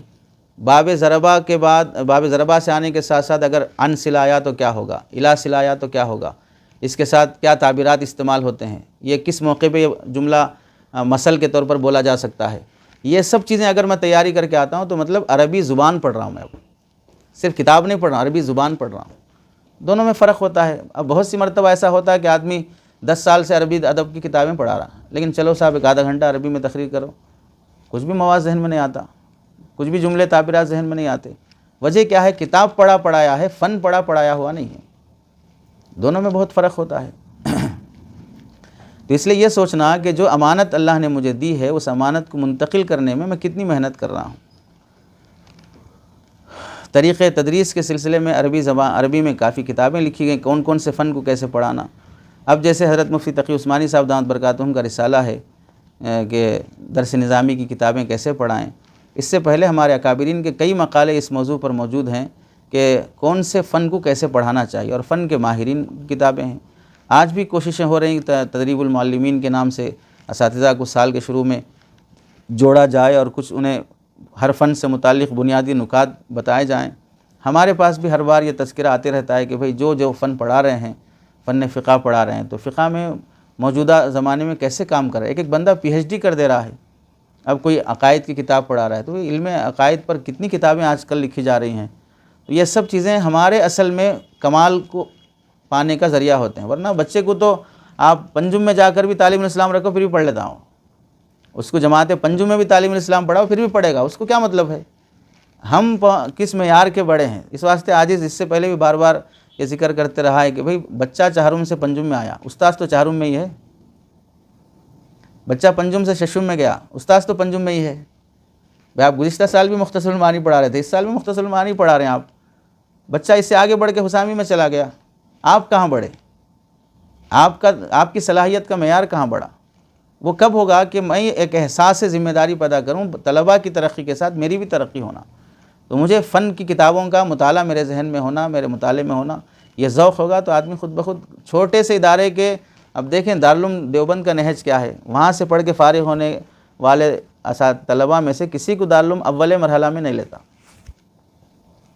Speaker 1: باب ضربہ کے بعد، باب ضربہ سے آنے کے ساتھ ساتھ اگر ان صلہ آیا تو کیا ہوگا، الی صلہ آیا تو کیا ہوگا، اس کے ساتھ کیا تعبیرات استعمال ہوتے ہیں، یہ کس موقع پہ یہ جملہ مثل کے طور پر بولا جا سکتا ہے، یہ سب چیزیں اگر میں تیاری کر کے آتا ہوں تو مطلب عربی زبان پڑھ رہا ہوں میں، اب صرف کتاب نہیں پڑھ رہا ہوں، عربی زبان پڑھ رہا ہوں۔ دونوں میں فرق ہوتا ہے۔ اب بہت سی مرتبہ ایسا ہوتا ہے کہ آدمی 10 سال سے عربی ادب کی کتابیں پڑھا رہا ہے، لیکن چلو صاحب 1 آدھا گھنٹہ عربی میں تقریر کرو، کچھ بھی مواد ذہن میں نہیں آتا، کچھ بھی جملے تعبیرات ذہن میں نہیں آتے۔ وجہ کیا ہے؟ کتاب پڑھا پڑھایا ہے، فن پڑھا پڑھایا ہوا نہیں ہے۔ دونوں میں بہت فرق ہوتا ہے۔ تو اس لیے یہ سوچنا کہ جو امانت اللہ نے مجھے دی ہے اس امانت کو منتقل کرنے میں کتنی محنت کر رہا ہوں۔ طریقۂ تدریس کے سلسلے میں عربی میں کافی کتابیں لکھی گئیں، کون سے فن کو کیسے پڑھانا۔ اب جیسے حضرت مفتی تقی عثمانی صاحب دامت برکاتہم کا رسالہ ہے کہ درس نظامی کی کتابیں کیسے پڑھائیں، اس سے پہلے ہمارے اکابرین کے کئی مقالے اس موضوع پر موجود ہیں کہ کون سے فن کو کیسے پڑھانا چاہیے، اور فن کے ماہرین کی کتابیں ہیں۔ آج بھی کوششیں ہو رہی ہیں تدریب المعلمین کے نام سے اساتذہ کو سال کے شروع میں جوڑا جائے اور کچھ انہیں ہر فن سے متعلق بنیادی نکات بتائے جائیں۔ ہمارے پاس بھی ہر بار یہ تذکرہ آتے رہتا ہے کہ بھئی جو فن پڑھا رہے ہیں، فن فقہ پڑھا رہے ہیں، تو فقہ میں موجودہ زمانے میں کیسے کام کر رہا ہے۔ ایک بندہ PhD کر دے رہا ہے، اب کوئی عقائد کی کتاب پڑھا رہا ہے، تو علم عقائد پر کتنی کتابیں آج کل لکھی جا رہی ہیں۔ تو یہ سب چیزیں ہمارے اصل میں کمال کو پانے کا ذریعہ ہوتے ہیں، ورنہ بچے کو تو آپ پنجم میں جا کر بھی تعلیم الاسلام رکھو پھر بھی پڑھ لیتا ہوں، اس کو جماعت پنجم میں بھی تعلیم الاسلام پڑھاؤ پھر بھی پڑھے گا، اس کو کیا مطلب ہے؟ ہم کس معیار کے بڑے ہیں؟ اس واسطے عاجز اس سے پہلے بھی بار بار یہ ذکر کرتے رہا ہے کہ بھئی بچہ چہارم سے پنجم میں آیا، استاذ تو چہارم میں ہی ہے، بچہ پنجم سے ششم میں گیا، استاذ تو پنجم میں ہی ہے۔ بھئی آپ گزشتہ سال بھی مختصر المعانی پڑھا رہے تھے، اس سال بھی مختصر المعانی پڑھا رہے ہیں آپ، بچہ اس سے آگے بڑھ کے حسامی میں چلا گیا، آپ کہاں بڑھے؟ آپ کی صلاحیت کا معیار کہاں بڑھا؟ وہ کب ہوگا کہ میں ایک احساس ذمہ داری پیدا کروں، طلباء کی ترقی کے ساتھ میری بھی ترقی ہونا، تو مجھے فن کی کتابوں کا مطالعہ میرے ذہن میں ہونا، میرے مطالعے میں ہونا، یہ ذوق ہوگا تو آدمی خود بخود چھوٹے سے ادارے کے، اب دیکھیں دارالعلوم دیوبند کا نہج کیا ہے، وہاں سے پڑھ کے فارغ ہونے والے طلباء میں سے کسی کو دارالعلوم اول مرحلہ میں نہیں لیتا،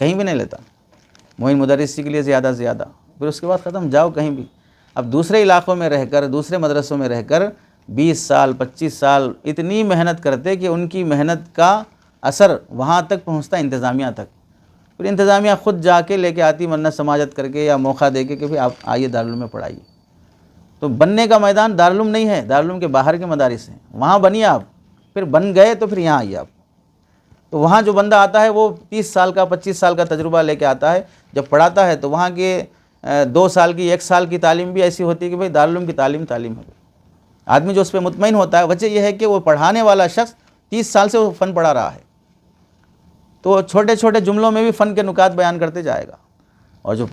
Speaker 1: کہیں بھی نہیں لیتا، معین مدرسی کے لیے زیادہ سے زیادہ، پھر اس کے بعد ختم، جاؤ کہیں بھی۔ اب دوسرے علاقوں میں رہ کر، دوسرے مدرسوں میں رہ کر 20 سال 25 سال اتنی محنت کرتے کہ ان کی محنت کا اثر وہاں تک پہنچتا انتظامیہ تک، پھر انتظامیہ خود جا کے لے کے آتی منت سماجت کر کے یا موقع دے کے کہ بھئی آپ آئیے دارالعلوم میں پڑھائیے۔ تو بننے کا میدان دارالعلوم نہیں ہے، دارالعلوم کے باہر کے مدارس ہیں، وہاں بنیے آپ، پھر بن گئے تو پھر یہاں آئیے آپ۔ تو وہاں جو بندہ آتا ہے وہ 30 سال کا 25 سال کا تجربہ لے کے آتا ہے، جب پڑھاتا ہے تو وہاں کے 2 سال کی 1 سال کی تعلیم بھی ایسی ہوتی ہے کہ بھئی دارالعلوم کی تعلیم ہے، آدمی جو اس پہ مطمئن ہوتا ہے، وجہ یہ ہے کہ وہ پڑھانے والا شخص 30 سال سے وہ فن پڑھا رہا ہے، تو چھوٹے چھوٹے جملوں میں بھی فن کے نکات بیان کرتے جائے گا، اور جو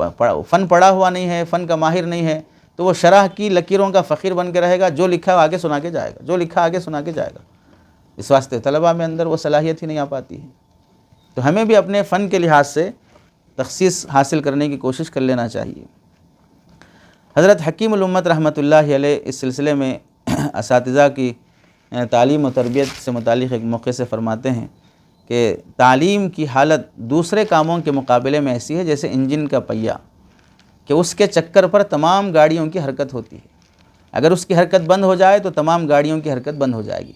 Speaker 1: فن پڑھا ہوا نہیں ہے، فن کا ماہر نہیں ہے، تو وہ شرح کی لکیروں کا فقیر بن کے رہے گا، جو لکھا ہے آگے سنا کے جائے گا، جو لکھا آگے سنا کے جائے گا۔ اس واسطے طلباء میں اندر وہ صلاحیت ہی نہیں آ پاتی ہے، تو ہمیں بھی اپنے فن کے لحاظ سے تخصیص حاصل کرنے کی کوشش کر لینا چاہیے۔ حضرت حکیم الامت رحمۃ اللہ علیہ اس سلسلے میں اساتذہ کی تعلیم و تربیت سے متعلق ایک موقع سے فرماتے ہیں کہ تعلیم کی حالت دوسرے کاموں کے مقابلے میں ایسی ہے جیسے انجن کا پہیہ، کہ اس کے چکر پر تمام گاڑیوں کی حرکت ہوتی ہے، اگر اس کی حرکت بند ہو جائے تو تمام گاڑیوں کی حرکت بند ہو جائے گی،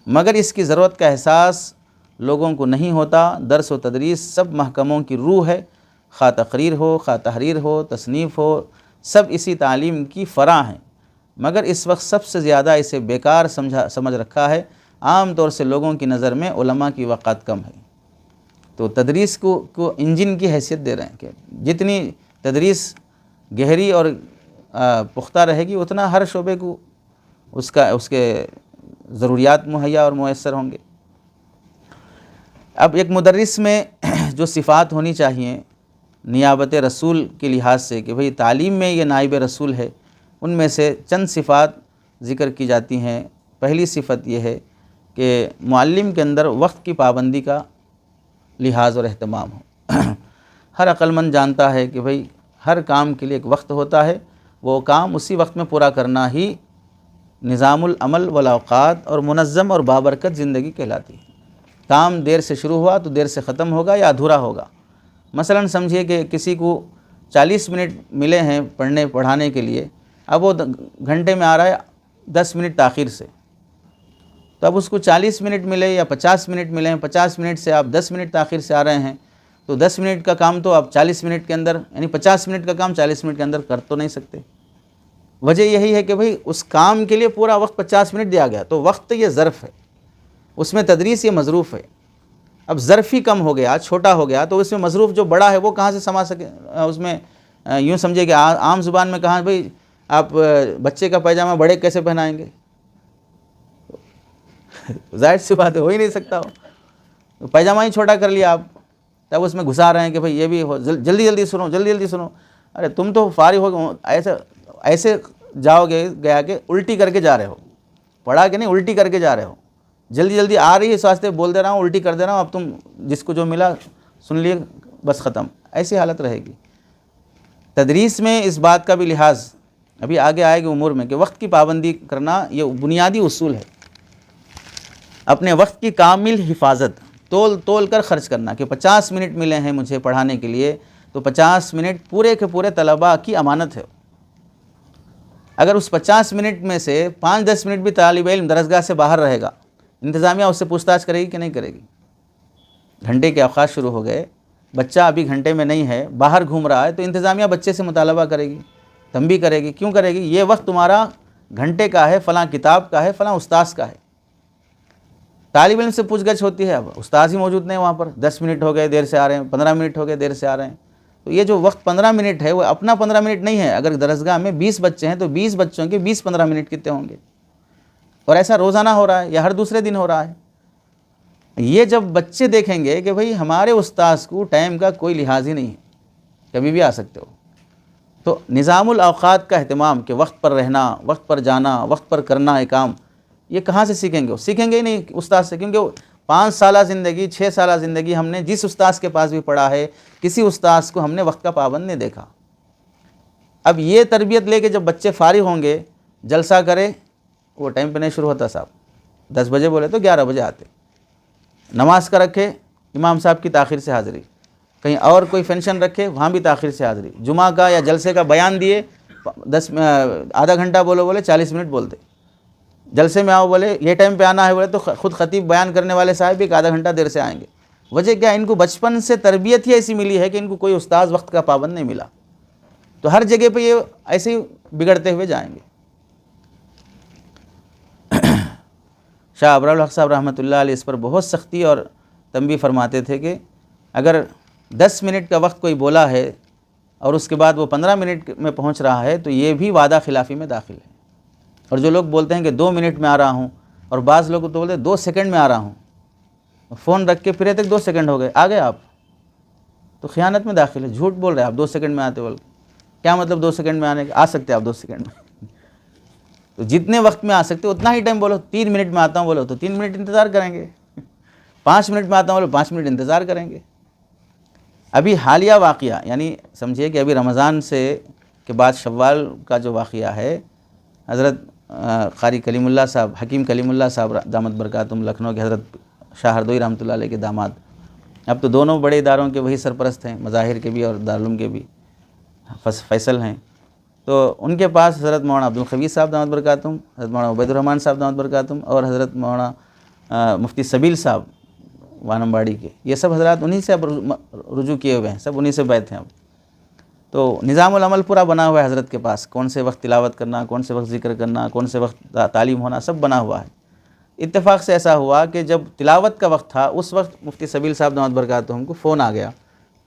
Speaker 1: مگر اس کی ضرورت کا احساس لوگوں کو نہیں ہوتا۔ درس و تدریس سب محکموں کی روح ہے، خواہ تقریر ہو، خواہ تحریر ہو، تصنیف ہو، سب اسی تعلیم کی فرع ہیں، مگر اس وقت سب سے زیادہ اسے بیکار سمجھ رکھا ہے۔ عام طور سے لوگوں کی نظر میں علماء کی وقت کم ہے، تو تدریس کو انجن کی حیثیت دے رہے ہیں کہ جتنی تدریس گہری اور پختہ رہے گی اتنا ہر شعبے کو اس کے ضروریات مہیا اور میسر ہوں گے۔ اب ایک مدرس میں جو صفات ہونی چاہیے نیابت رسول کے لحاظ سے کہ بھئی تعلیم میں یہ نائب رسول ہے، ان میں سے چند صفات ذکر کی جاتی ہیں۔ پہلی صفت یہ ہے کہ معلم کے اندر وقت کی پابندی کا لحاظ اور اہتمام ہو۔ ہر عقل مند جانتا ہے کہ بھئی ہر کام کے لیے ایک وقت ہوتا ہے، وہ کام اسی وقت میں پورا کرنا ہی نظام العمل والاوقات اور منظم اور بابرکت زندگی کہلاتی ہے۔ کام دیر سے شروع ہوا تو دیر سے ختم ہوگا یا ادھورا ہوگا۔ مثلا سمجھیے کہ کسی کو 40 منٹ ملے ہیں پڑھانے کے لیے، اب وہ گھنٹے میں آ رہا ہے 10 منٹ تاخیر سے، تو اب اس کو 40 منٹ ملے یا 50 منٹ ملے ہیں، 50 منٹ سے آپ 10 منٹ تاخیر سے آ رہے ہیں، تو 10 منٹ کا کام تو آپ 40 منٹ کے اندر، یعنی 50 منٹ کا کام 40 منٹ کے اندر کر تو نہیں سکتے۔ وجہ یہی ہے کہ بھئی اس کام کے لیے پورا وقت 50 منٹ دیا گیا، تو وقت یہ ظرف ہے، اس میں تدریس یہ مظروف ہے۔ اب ظرف ہی کم ہو گیا، چھوٹا ہو گیا، تو اس میں مظروف جو بڑا ہے وہ کہاں سے سما سکے؟ اس میں یوں سمجھے کہ عام زبان میں کہاں بھئی آپ بچے کا پیجامہ بڑے کیسے پہنائیں گے؟ ظاہر سی بات ہے، ہو ہی نہیں سکتا ہو، پیجامہ ہی چھوٹا کر لیا آپ، تب اس میں گھسا رہے ہیں کہ بھئی یہ بھی ہو، جلدی جلدی سنو، جلدی جلدی سنو۔ ارے تم تو فارغ ہو گئے، ایسے جاؤ گیا کہ الٹی کر کے جا رہے ہو، پڑھا کہ نہیں الٹی کر کے جا رہے ہو، جلدی جلدی آ رہی ہے، اس واسطے بول دے رہا ہوں، الٹی کر دے رہا ہوں، اب تم جس کو جو ملا سن لیے، بس ختم، ایسی حالت رہے گی۔ تدریس میں اس بات کا بھی لحاظ ابھی آگے آئے گی امور میں کہ وقت کی پابندی کرنا یہ بنیادی اصول ہے۔ اپنے وقت کی کامل حفاظت، تول کر خرچ کرنا، کہ 50 منٹ ملے ہیں مجھے پڑھانے کے لیے، تو 50 منٹ پورے کے پورے طلباء کی امانت ہے۔ اگر اس 50 منٹ میں سے 5-10 منٹ بھی طالب علم درسگاہ سے باہر رہے گا، انتظامیہ اس سے پوچھ تاچھ کرے گی کہ نہیں کرے گی؟ گھنٹے کے اوقات شروع ہو گئے، بچہ ابھی گھنٹے میں نہیں ہے، باہر گھوم رہا ہے، تو انتظامیہ بچے سے مطالبہ کرے گی تنبیہ کرے گی. کیوں کرے گی؟ یہ وقت تمہارا گھنٹے کا ہے، فلاں کتاب کا ہے، فلاں استاذ کا ہے. طالب علم سے پوچھ گچھ ہوتی ہے، اب استاذ ہی موجود نہیں وہاں پر، 10 منٹ ہو گئے دیر سے آ رہے ہیں، 15 منٹ ہو گئے دیر سے آ رہے ہیں. تو یہ جو وقت 15 منٹ ہے وہ اپنا 15 منٹ نہیں ہے. اگر درسگاہ میں 20 بچے ہیں تو 20 بچوں کے 20-15 منٹ کتنے ہوں گے؟ اور ایسا روزانہ ہو رہا ہے یا ہر دوسرے دن ہو رہا ہے. یہ جب بچے دیکھیں گے کہ بھئی ہمارے استاذ کو ٹائم کا کوئی لحاظ ہی نہیں ہے، کبھی بھی آ سکتے ہو، تو نظام الاوقات کا اہتمام کہ وقت پر رہنا، وقت پر جانا، وقت پر کرنا ہے کام، یہ کہاں سے سیکھیں گے؟ وہ سیکھیں گے ہی نہیں استاد سے. کیونکہ 5 سالہ زندگی، 6 سالہ زندگی ہم نے جس استاذ کے پاس بھی پڑھا ہے، کسی استاذ کو ہم نے وقت کا پابند نہیں دیکھا. اب یہ تربیت لے کے جب بچے فارغ ہوں گے، جلسہ کرے، وہ ٹائم پہ نہیں شروع ہوتا صاحب. 10 بجے بولے تو 11 بجے آتے. نماز کا رکھے، امام صاحب کی تاخیر سے حاضری. کہیں اور کوئی فنکشن رکھے، وہاں بھی تاخیر سے حاضری. جمعہ کا یا جلسے کا بیان دیے، آدھا گھنٹہ بولے 40 منٹ بولتے. جلسے میں آؤ بولے یہ ٹائم پہ آنا ہے بولے تو خود خطیب بیان کرنے والے صاحب بھی ایک آدھا گھنٹہ دیر سے آئیں گے. وجہ کیا؟ ان کو بچپن سے تربیت ہی ایسی ملی ہے کہ ان کو کوئی استاذ وقت کا پابند نہیں ملا. تو ہر جگہ پہ یہ ایسے ہی بگڑتے ہوئے جائیں گے. شاہ ابرار الحق صاحب رحمۃ اللہ علیہ اس پر بہت سختی اور تنبیہ فرماتے تھے کہ اگر 10 منٹ کا وقت کوئی بولا ہے اور اس کے بعد وہ 15 منٹ میں پہنچ رہا ہے تو یہ بھی وعدہ خلافی میں داخل ہے. اور جو لوگ بولتے ہیں کہ 2 منٹ میں آ رہا ہوں، اور بعض لوگ تو بولتے ہیں 2 سیکنڈ میں آ رہا ہوں، فون رکھ کے پھرے تک 2 سیکنڈ ہو گئے، آ گئے آپ، تو خیانت میں داخل ہے. جھوٹ بول رہے ہیں آپ 2 سیکنڈ میں آتے بول. کیا مطلب 2 سیکنڈ میں آنے کا؟ آ سکتے آپ 2 سیکنڈ میں. تو جتنے وقت میں آ سکتے اتنا ہی ٹائم بولو. 3 منٹ میں آتا ہوں بولو تو 3 منٹ انتظار کریں گے. 5 منٹ میں آتا ہوں بولو 5 منٹ انتظار کریں گے. ابھی حالیہ واقعہ، یعنی سمجھیے کہ ابھی رمضان سے کے بعد شوال کا جو واقعہ ہے، حضرت قاری کلیم اللہ صاحب، حکیم کلیم اللہ صاحب دامت برکاتہم، لکھنؤ کے حضرت شاہ ہردوئی رحمۃ اللہ علیہ کے داماد، اب تو دونوں بڑے اداروں کے وہی سرپرست ہیں، مظاہر کے بھی اور دارالعلوم کے بھی، فیصل ہیں. تو ان کے پاس حضرت مولانا عبدالقوی صاحب دامت برکاتہم، حضرت مولانا عبید الرحمن صاحب دامت برکاتہم، اور حضرت مولانا مفتی سبیل صاحب وانمباڑی کے، یہ سب حضرات انہی سے اب رجوع کیے ہوئے ہیں، سب انہی سے بیعت ہیں اب. تو نظام العمل پورا بنا ہوا ہے حضرت کے پاس، کون سے وقت تلاوت کرنا، کون سے وقت ذکر کرنا، کون سے وقت تعلیم ہونا، سب بنا ہوا ہے. اتفاق سے ایسا ہوا کہ جب تلاوت کا وقت تھا اس وقت مفتی سبیل صاحب دامت برکاتہم کو فون آ گیا.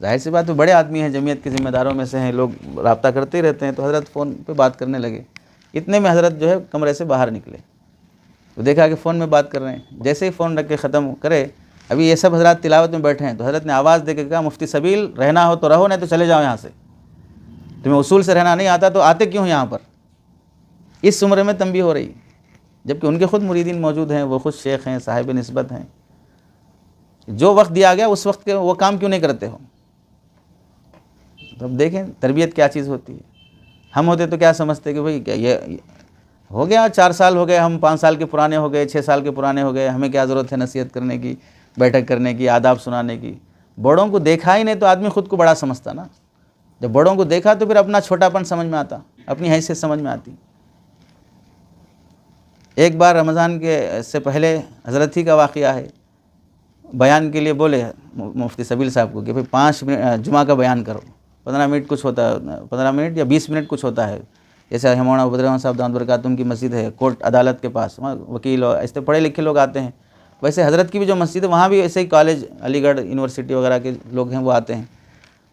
Speaker 1: ظاہر سی بات ہے، بڑے آدمی ہیں، جمعیت کے ذمہ داروں میں سے ہیں، لوگ رابطہ کرتے ہی رہتے ہیں، تو حضرت فون پہ بات کرنے لگے. اتنے میں حضرت جو ہے کمرے سے باہر نکلے تو دیکھا کہ فون میں بات کر رہے ہیں. جیسے ہی فون رکھ کے ختم کرے، ابھی یہ سب حضرات تلاوت میں بیٹھے ہیں، تو حضرت نے آواز دے کے کہا مفتی سبیل رہنا ہو تو رہو، نہیں تو چلے جاؤ یہاں سے. تمہیں اصول سے رہنا نہیں آتا تو آتے کیوں یہاں پر؟ اس عمر میں تنبیہ ہو رہی، جبکہ ان کے خود مریدین موجود ہیں، وہ خود شیخ ہیں، صاحب نسبت ہیں. جو وقت دیا گیا اس وقت کے وہ کام کیوں نہیں کرتے ہو؟ تو اب دیکھیں تربیت کیا چیز ہوتی ہے. ہم ہوتے تو کیا سمجھتے کہ بھئی کیا یہ ہو گیا، 4 سال ہو گئے، ہم 5 سال کے پرانے ہو گئے، 6 سال کے پرانے ہو گئے، ہمیں کیا ضرورت ہے نصیحت کرنے کی، بیٹھک کرنے کی، آداب سنانے کی. بڑوں کو دیکھا ہی نہیں تو آدمی خود کو بڑا سمجھتا نا. جب بڑوں کو دیکھا تو پھر اپنا چھوٹا پن سمجھ میں آتا، اپنی حیثیت سمجھ میں آتی. ایک بار رمضان کے سے پہلے حضرت ہی کا واقعہ ہے، بیان کے لیے بولے مفتی سبیل صاحب کو کہ بھئی 5 منٹ جمعہ کا بیان کرو. 15 منٹ کچھ ہوتا ہے، 15 منٹ یا 20 منٹ کچھ ہوتا ہے. جیسے مولانا عبید الرحمن صاحب دامت برکاتہم کی مسجد ہے کورٹ عدالت کے پاس، وہاں وکیل اور ایسے پڑھے لکھے لوگ آتے ہیں. ویسے حضرت کی بھی جو مسجد ہے وہاں بھی ایسے ہی کالج، علی گڑھ یونیورسٹی وغیرہ کے لوگ ہیں وہ آتے ہیں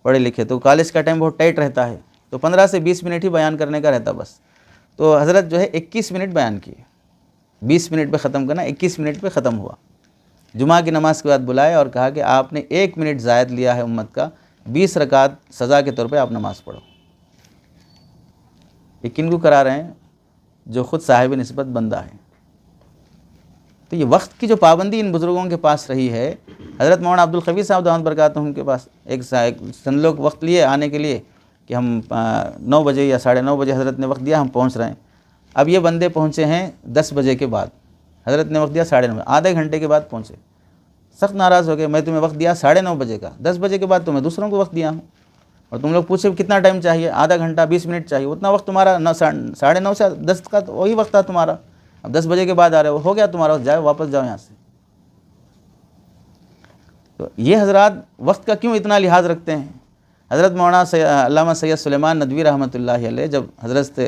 Speaker 1: پڑھے لکھے. تو کالج کا ٹائم بہت ٹائٹ رہتا ہے، تو 15 سے 20 منٹ ہی بیان کرنے کا رہتا بس. تو حضرت جو ہے 21 منٹ بیان کیے، 20 منٹ پہ ختم کرنا، 21 منٹ پہ ختم ہوا. جمعہ کی نماز کے بعد بلائے اور کہا کہ آپ نے 1 منٹ زائد لیا ہے امت کا، 20 رکعت سزا کے طور پہ آپ نماز پڑھو. یہ کن کو کرا رہے ہیں؟ جو خود صاحب نسبت بندہ ہے. تو یہ وقت کی جو پابندی ان بزرگوں کے پاس رہی ہے. حضرت مولانا عبدالقوی صاحب دامت برکاتہم کے پاس ایک چند لوگ وقت لیے آنے کے لیے کہ ہم 9 بجے یا 9:30 بجے حضرت نے وقت دیا، ہم پہنچ رہے ہیں. اب یہ بندے پہنچے ہیں 10 بجے کے بعد، حضرت نے وقت دیا 9:30، آدھے گھنٹے کے بعد پہنچے. سخت ناراض ہو گئے، میں تمہیں وقت دیا 9:30 بجے کا، 10 بجے کے بعد تو میں دوسروں کو وقت دیا ہوں، اور تم لوگ پوچھے کتنا ٹائم چاہیے، آدھا گھنٹہ 20 منٹ چاہیے. اتنا وقت تمہارا 9:30 سے 10 کا تو وہی وقت تھا تمہارا. اب 10 بجے کے بعد آ رہے ہو گیا تمہارا وقت، جاؤ واپس جاؤ یہاں سے. تو یہ حضرات وقت کا کیوں اتنا لحاظ رکھتے ہیں؟ حضرت مولانا علامہ سید سلیمان ندوی رحمۃ اللہ علیہ جب حضرت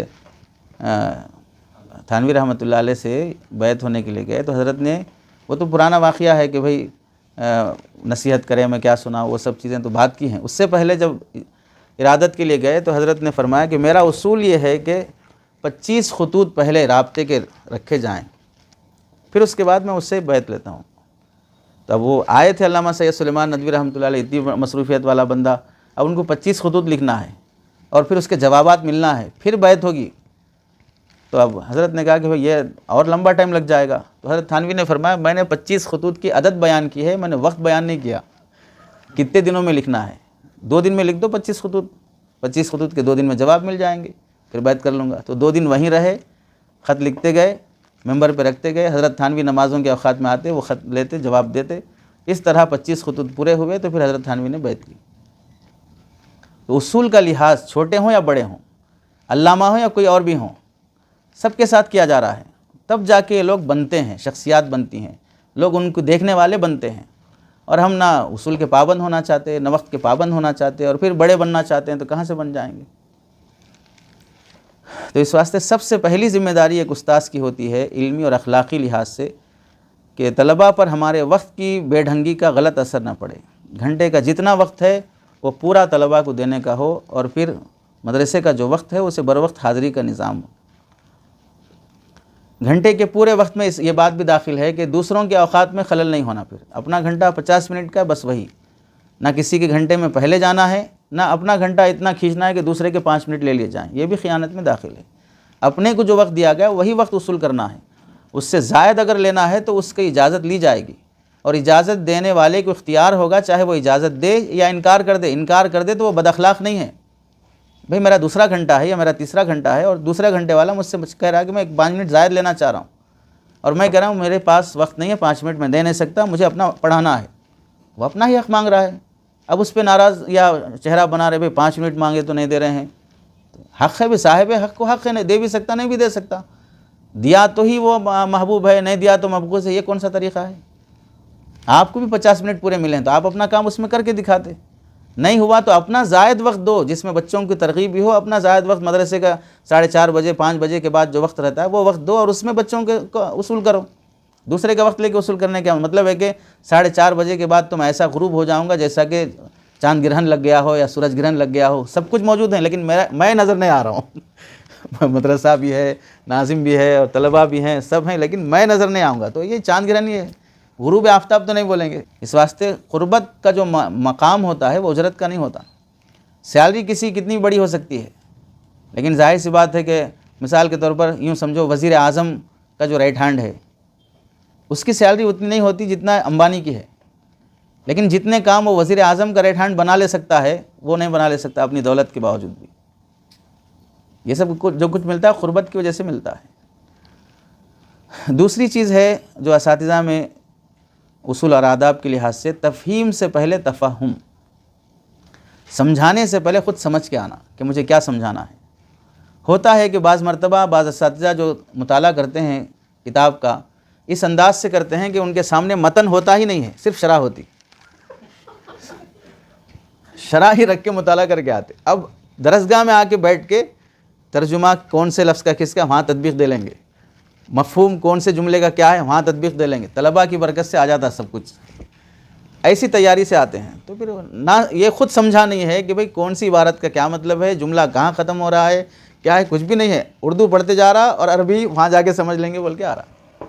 Speaker 1: تھانوی رحمۃ اللہ علیہ سے بیعت ہونے کے لیے گئے تو حضرت نے، وہ تو پرانا واقعہ ہے کہ بھئی نصیحت کرے، میں کیا سنا، وہ سب چیزیں تو بات کی ہیں. اس سے پہلے جب ارادت کے لیے گئے تو حضرت نے فرمایا کہ میرا اصول یہ ہے کہ 25 خطوط پہلے رابطے کے رکھے جائیں، پھر اس کے بعد میں اس سے بیعت لیتا ہوں. تب وہ آئے تھے علامہ سید سلیمان ندوی رحمۃ اللہ علیہ، اتنی مصروفیت والا بندہ، اب ان کو 25 خطوط لکھنا ہے اور پھر اس کے جوابات ملنا ہے، پھر بیعت ہوگی. تو اب حضرت نے کہا کہ بھئی یہ اور لمبا ٹائم لگ جائے گا. تو حضرت تھانوی نے فرمایا میں نے 25 خطوط کی عدد بیان کی ہے، میں نے وقت بیان نہیں کیا کتنے دنوں میں لکھنا ہے. 2 دن میں لکھ دو 25 خطوط، 25 خطوط کے 2 دن میں جواب مل جائیں گے، پھر بیعت کر لوں گا. تو 2 دن وہیں رہے، خط لکھتے گئے، ممبر پہ رکھتے گئے. حضرت تھانوی نمازوں کے اوقات میں آتے، وہ خط لیتے، جواب دیتے. اس طرح 25 خطوط پورے ہوئے تو پھر حضرت تھانوی نے بیعت کی. تو اصول کا لحاظ چھوٹے ہوں یا بڑے ہوں، علامہ ہوں یا کوئی اور بھی ہوں، سب کے ساتھ کیا جا رہا ہے. تب جا کے یہ لوگ بنتے ہیں، شخصیات بنتی ہیں، لوگ ان کو دیکھنے والے بنتے ہیں. اور ہم نہ اصول کے پابند ہونا چاہتے، نہ وقت کے پابند ہونا چاہتے، اور پھر بڑے بننا چاہتے ہیں تو کہاں سے بن جائیں گے. تو اس واسطے سب سے پہلی ذمہ داری ایک استاذ کی ہوتی ہے علمی اور اخلاقی لحاظ سے کہ طلباء پر ہمارے وقت کی بے ڈھنگی کا غلط اثر نہ پڑے. گھنٹے کا جتنا وقت ہے وہ پورا طلباء کو دینے کا ہو، اور پھر مدرسے کا جو وقت ہے اسے بر وقت حاضری کا نظام ہو. گھنٹے کے پورے وقت میں یہ بات بھی داخل ہے کہ دوسروں کے اوقات میں خلل نہیں ہونا. پھر اپنا گھنٹہ 50 منٹ کا بس وہی، نہ کسی کے گھنٹے میں پہلے جانا ہے، نہ اپنا گھنٹہ اتنا کھینچنا ہے کہ دوسرے کے 5 منٹ لے لیے جائیں. یہ بھی خیانت میں داخل ہے. اپنے کو جو وقت دیا گیا وہی وقت وصول کرنا ہے. اس سے زائد اگر لینا ہے تو اس کی اجازت لی جائے گی، اور اجازت دینے والے کو اختیار ہوگا، چاہے وہ اجازت دے یا انکار کر دے. انکار کر دے تو وہ بد اخلاق نہیں ہے. بھئی میرا دوسرا گھنٹہ ہے یا میرا تیسرا گھنٹہ ہے اور دوسرا گھنٹے والا مجھ سے کہہ رہا ہے کہ میں 5 منٹ زائد لینا چاہ رہا ہوں، اور میں کہہ رہا ہوں میرے پاس وقت نہیں ہے، 5 منٹ میں دے نہیں سکتا، مجھے اپنا پڑھانا ہے. وہ اپنا ہی حق مانگ رہا ہے. اب اس پہ ناراض یا چہرہ بنا رہے، بھئی 5 منٹ مانگے تو نہیں دے رہے ہیں. حق ہے بھی، صاحب حق کو حق ہے، نہیں دے بھی سکتا، نہیں بھی دے سکتا. دیا تو ہی وہ محبوب ہے، نہیں دیا تو مبغوض ہے. یہ کون سا طریقہ ہے؟ آپ کو بھی 50 منٹ پورے ملیں تو آپ اپنا کام اس میں کر کے دکھاتے. نہیں ہوا تو اپنا زائد وقت دو، جس میں بچوں کی ترغیب بھی ہو. اپنا زائد وقت مدرسے کا 4:30 بجے 5 بجے کے بعد جو وقت رہتا ہے وہ وقت دو، اور اس میں بچوں کے اصول کرو. دوسرے کا وقت لے کے اصول کرنے کا مطلب ہے کہ 4:30 بجے کے بعد تم ایسا غروب ہو جاؤں گا جیسا کہ چاند گرہن لگ گیا ہو یا سورج گرہن لگ گیا ہو. سب کچھ موجود ہیں لیکن میں نظر نہیں آ رہا ہوں. مدرسہ بھی ہے، ناظم بھی ہے، اور طلباء بھی ہیں، سب ہیں، لیکن میں نظر نہیں آؤں گا. تو یہ چاند گرہن ہی ہے، غروب آفتاب تو نہیں بولیں گے. اس واسطے قربت کا جو مقام ہوتا ہے وہ اجرت کا نہیں ہوتا. سیلری کسی کتنی بڑی ہو سکتی ہے، لیکن ظاہر سی بات ہے کہ مثال کے طور پر یوں سمجھو وزیر اعظم کا جو رائٹ ہینڈ ہے اس کی سیلری اتنی نہیں ہوتی جتنا امبانی کی ہے، لیکن جتنے کام وہ وزیر اعظم کا رائٹ ہینڈ بنا لے سکتا ہے وہ نہیں بنا لے سکتا اپنی دولت کے باوجود بھی. یہ سب جو کچھ ملتا ہے قربت کی وجہ سے ملتا ہے. دوسری چیز ہے جو اساتذہ میں اصول اور آداب کے لحاظ سے، تفہیم سے پہلے تفہم. سمجھانے سے پہلے خود سمجھ کے آنا کہ مجھے کیا سمجھانا ہے. ہوتا ہے کہ بعض مرتبہ بعض اساتذہ جو مطالعہ کرتے ہیں کتاب کا اس انداز سے کرتے ہیں کہ ان کے سامنے متن ہوتا ہی نہیں ہے، صرف شرح ہوتی، شرح ہی رکھ کے مطالعہ کر کے آتے. اب درسگاہ میں آ کے بیٹھ کے ترجمہ کون سے لفظ کا کس کا وہاں تطبیق دے لیں گے، مفہوم کون سے جملے کا کیا ہے وہاں تطبیق دے لیں گے. طلباء کی برکت سے آ جاتا ہے سب کچھ، ایسی تیاری سے آتے ہیں. تو پھر نہ یہ خود سمجھا نہیں ہے کہ بھئی کون سی عبارت کا کیا مطلب ہے، جملہ کہاں ختم ہو رہا ہے، کیا ہے، کچھ بھی نہیں ہے. اردو پڑھتے جا رہا اور عربی وہاں جا کے سمجھ لیں گے بول کے آ رہا.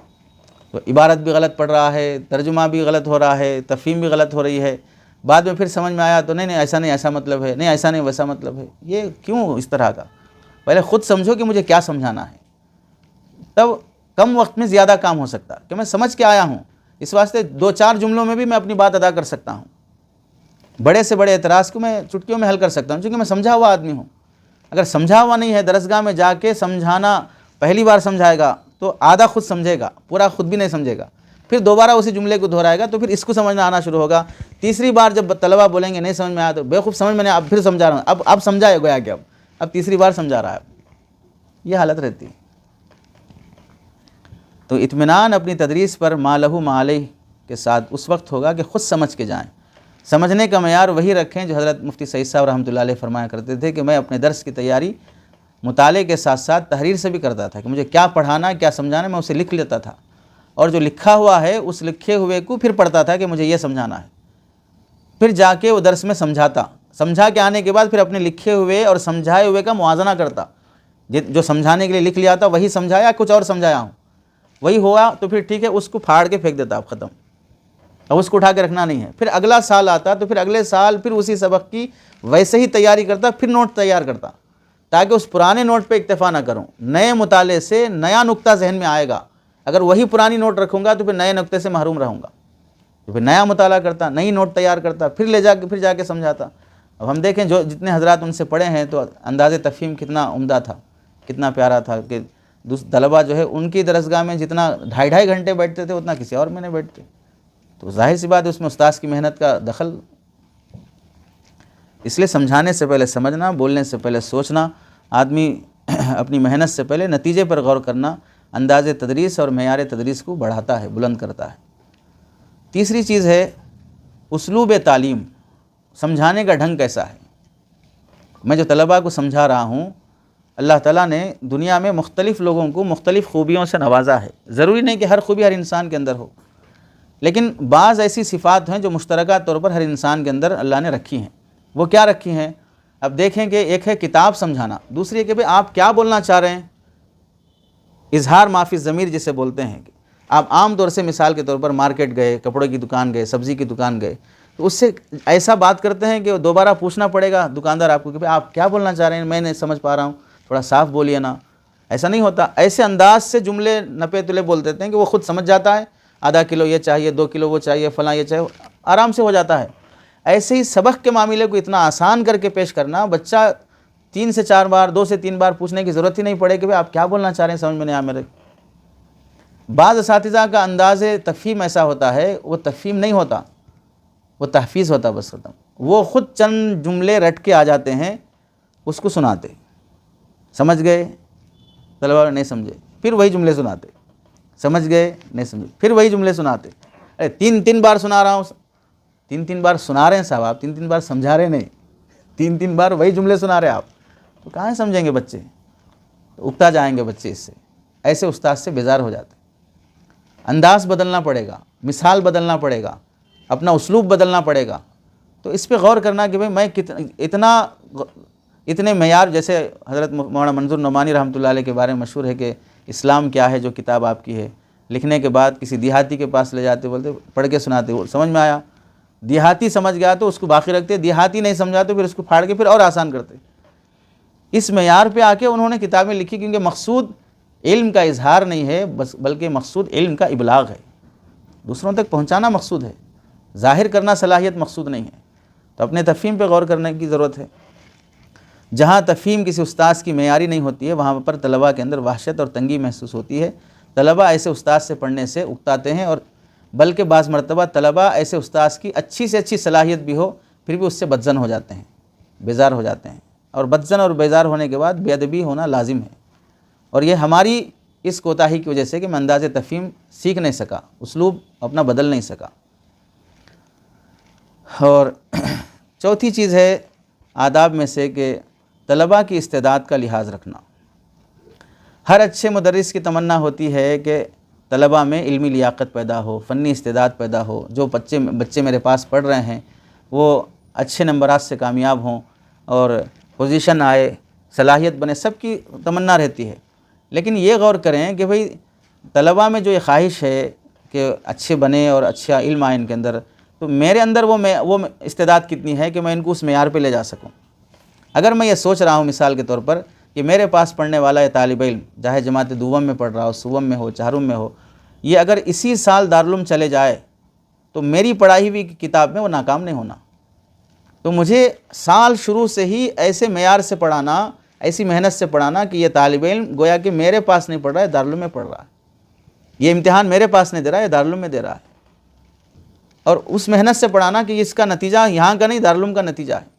Speaker 1: تو عبارت بھی غلط پڑھ رہا ہے، ترجمہ بھی غلط ہو رہا ہے، تفہیم بھی غلط ہو رہی ہے. بعد میں پھر سمجھ میں آیا تو نہیں ایسا نہیں، ایسا مطلب ہے، نہیں ایسا نہیں ویسا مطلب ہے. یہ کیوں اس طرح کا؟ پہلے خود سمجھو کہ مجھے کیا سمجھانا ہے، تب کم وقت میں زیادہ کام ہو سکتا کہ میں سمجھ کے آیا ہوں. اس واسطے 2-4 جملوں میں بھی میں اپنی بات ادا کر سکتا ہوں. بڑے سے بڑے اعتراض کو میں چٹکیوں میں حل کر سکتا ہوں، چونکہ میں سمجھا ہوا آدمی ہوں. اگر سمجھا ہوا نہیں ہے، درسگاہ میں جا کے سمجھانا پہلی بار سمجھائے گا تو آدھا خود سمجھے گا، پورا خود بھی نہیں سمجھے گا، پھر دوبارہ اسی جملے کو دہرائے گا تو پھر اس کو سمجھنا آنا شروع ہوگا. تیسری بار جب طلبہ بولیں گے نہیں سمجھ میں آیا تو بیوقوف سمجھ میں نہیں، اب پھر سمجھا رہا ہوں، اب سمجھائے گویا کہ اب تیسری بار سمجھا رہا ہے. یہ حالت رہتی ہے. تو اطمینان اپنی تدریس پر ما لہو ما علیہ کے ساتھ اس وقت ہوگا کہ خود سمجھ کے جائیں. سمجھنے کا معیار وہی رکھیں جو حضرت مفتی سعید صاحب رحمۃ اللہ علیہ فرمایا کرتے تھے کہ میں اپنے درس کی تیاری مطالعے کے ساتھ ساتھ تحریر سے بھی کرتا تھا، کہ مجھے کیا پڑھانا کیا سمجھانا میں اسے لکھ لیتا تھا، اور جو لکھا ہوا ہے اس لکھے ہوئے کو پھر پڑھتا تھا کہ مجھے یہ سمجھانا ہے، پھر جا کے وہ درس میں سمجھا کے آنے کے بعد پھر اپنے لکھے ہوئے اور سمجھائے ہوئے کا موازنہ کرتا، جو سمجھانے کے لیے لکھ لیا تھا وہی سمجھایا، کچھ اور سمجھایا ہوں وہی ہوا تو پھر ٹھیک ہے، اس کو پھاڑ کے پھینک دیتا، اب ختم، اب اس کو اٹھا کے رکھنا نہیں ہے۔ پھر اگلا سال آتا تو پھر اگلے سال پھر اسی سبق کی ویسے ہی تیاری کرتا، پھر نوٹ تیار کرتا، تاکہ اس پرانے نوٹ پہ اکتفا نہ کروں، نئے مطالعے سے نیا نقطہ ذہن میں آئے گا، اگر وہی پرانی نوٹ رکھوں گا تو پھر نئے نقطے سے محروم رہوں گا، تو پھر نیا مطالعہ کرتا، نئی نوٹ تیار کرتا، پھر جا کے سمجھاتا۔ اب ہم دیکھیں جو جتنے حضرات ان سے پڑھے ہیں تو انداز تفہیم کتنا عمدہ تھا، کتنا پیارا تھا، کہ طلبہ جو ہے ان کی درسگاہ میں جتنا 2.5 گھنٹے بیٹھتے تھے اتنا کسی اور میں نہیں بیٹھتے، تو ظاہر سی بات ہے اس میں استاذ کی محنت کا دخل۔ اس لیے سمجھانے سے پہلے سمجھنا، بولنے سے پہلے سوچنا، آدمی اپنی محنت سے پہلے نتیجے پر غور کرنا انداز تدریس اور معیار تدریس کو بڑھاتا ہے، بلند کرتا ہے۔ تیسری چیز ہے اسلوب تعلیم، سمجھانے کا ڈھنگ کیسا ہے۔ میں جو طلباء کو سمجھا رہا ہوں، اللہ تعالیٰ نے دنیا میں مختلف لوگوں کو مختلف خوبیوں سے نوازا ہے، ضروری نہیں کہ ہر خوبی ہر انسان کے اندر ہو، لیکن بعض ایسی صفات ہیں جو مشترکہ طور پر ہر انسان کے اندر اللہ نے رکھی ہیں۔ وہ کیا رکھی ہیں؟ اب دیکھیں کہ ایک ہے کتاب سمجھانا، دوسری ہے کہ بھئی آپ کیا بولنا چاہ رہے ہیں، اظہار ما فی الضمیر جسے بولتے ہیں، کہ آپ عام طور سے مثال کے طور پر مارکیٹ گئے، کپڑے کی دکان گئے، سبزی کی دکان گئے، تو اس سے ایسا بات کرتے ہیں کہ دوبارہ پوچھنا پڑے گا دکاندار آپ کو کہ بھئی آپ کیا بولنا چاہ رہے ہیں، میں نہیں سمجھ پا رہا ہوں، تھوڑا صاف بولیے نا۔ ایسا نہیں ہوتا، ایسے انداز سے جملے نپے تلے بول دیتے ہیں کہ وہ خود سمجھ جاتا ہے، آدھا کلو یہ چاہیے، 2 کلو وہ چاہیے، فلاں یہ چاہیے، آرام سے ہو جاتا ہے۔ ایسے ہی سبق کے معاملے کو اتنا آسان کر کے پیش کرنا، بچہ 3 سے 4 بار 2 سے 3 بار پوچھنے کی ضرورت ہی نہیں پڑے کہ بھئی آپ کیا بولنا چاہ رہے ہیں، سمجھ میں نہیں آیا میرے۔ بعض اساتذہ کا انداز تفہیم ایسا ہوتا ہے، وہ تفہیم نہیں ہوتا، وہ تحفیظ ہوتا، بس ختم۔ وہ خود چند جملے رٹ کے آ جاتے ہیں، اس کو سناتے، سمجھ گئے، طلبہ نہیں سمجھے، پھر وہی جملے سناتے، سمجھ گئے نہیں سمجھے، پھر وہی جملے سناتے۔ 3 بار سنا رہا ہوں، 3 بار سنا رہے ہیں صاحب آپ، 3 بار سمجھا رہے نہیں، 3 بار وہی جملے سنا رہے آپ، تو کہاں سمجھیں گے بچے، تو اکتا جائیں گے بچے اس سے۔ ایسے استاد سے بیزار ہو جاتے۔ انداز بدلنا پڑے گا، مثال بدلنا پڑے گا، اپنا اسلوب بدلنا پڑے گا۔ تو اس پہ غور کرنا کہ بھئی میں اتنے معیار، جیسے حضرت مولانا منظور نعمانی رحمۃ اللہ علیہ کے بارے میں مشہور ہے کہ اسلام کیا ہے، جو کتاب آپ کی ہے، لکھنے کے بعد کسی دیہاتی کے پاس لے جاتے، بولتے پڑھ کے سناتے، وہ سمجھ میں آیا، دیہاتی سمجھ گیا تو اس کو باقی رکھتے، دیہاتی نہیں سمجھا تو پھر اس کو پھاڑ کے پھر اور آسان کرتے۔ اس معیار پہ آ کے انہوں نے کتابیں لکھی، کیونکہ مقصود علم کا اظہار نہیں ہے، بلکہ مقصود علم کا ابلاغ ہے، دوسروں تک پہنچانا مقصود ہے، ظاہر کرنا صلاحیت مقصود نہیں ہے۔ تو اپنے تفہیم پہ غور کرنے کی ضرورت ہے۔ جہاں تفہیم کسی استاذ کی معیاری نہیں ہوتی ہے، وہاں پر طلباء کے اندر وحشت اور تنگی محسوس ہوتی ہے، طلباء ایسے استاذ سے پڑھنے سے اکتاتے ہیں، اور بلکہ بعض مرتبہ طلباء ایسے استاذ کی اچھی سے اچھی صلاحیت بھی ہو پھر بھی اس سے بدظن ہو جاتے ہیں، بیزار ہو جاتے ہیں، اور بدظن اور بیزار ہونے کے بعد بے ادبی ہونا لازم ہے۔ اور یہ ہماری اس کوتاہی کی وجہ سے کہ میں انداز تفہیم سیکھ نہیں سکا، اسلوب اپنا بدل نہیں سکا۔ اور چوتھی چیز ہے آداب میں سے کہ طلباء کی استعداد کا لحاظ رکھنا۔ ہر اچھے مدرس کی تمنا ہوتی ہے کہ طلباء میں علمی لیاقت پیدا ہو، فنی استعداد پیدا ہو، جو بچے میرے پاس پڑھ رہے ہیں وہ اچھے نمبرات سے کامیاب ہوں اور پوزیشن آئے، صلاحیت بنے، سب کی تمنا رہتی ہے۔ لیکن یہ غور کریں کہ بھئی طلباء میں جو یہ خواہش ہے کہ اچھے بنے اور اچھا علم آئے ان کے اندر، تو میرے اندر وہ استعداد کتنی ہے کہ میں ان کو اس معیار پہ لے جا سکوں۔ اگر میں یہ سوچ رہا ہوں مثال کے طور پر کہ میرے پاس پڑھنے والا یہ طالب علم، چاہے جماعت دوم میں پڑھ رہا ہو، سوم میں ہو، چہارم میں ہو، یہ اگر اسی سال دارالعلوم چلے جائے تو میری پڑھائی ہوئی کتاب میں وہ ناکام نہیں ہونا۔ تو مجھے سال شروع سے ہی ایسے معیار سے پڑھانا، ایسی محنت سے پڑھانا کہ یہ طالب علم گویا کہ میرے پاس نہیں پڑھ رہا ہے، دارالعلوم میں پڑھ رہا ہے، یہ امتحان میرے پاس نہیں دے رہا ہے، دارالعلوم میں دے رہا ہے، اور اس محنت سے پڑھانا کہ اس کا نتیجہ یہاں کا نہیں، دارالعلوم کا نتیجہ ہے۔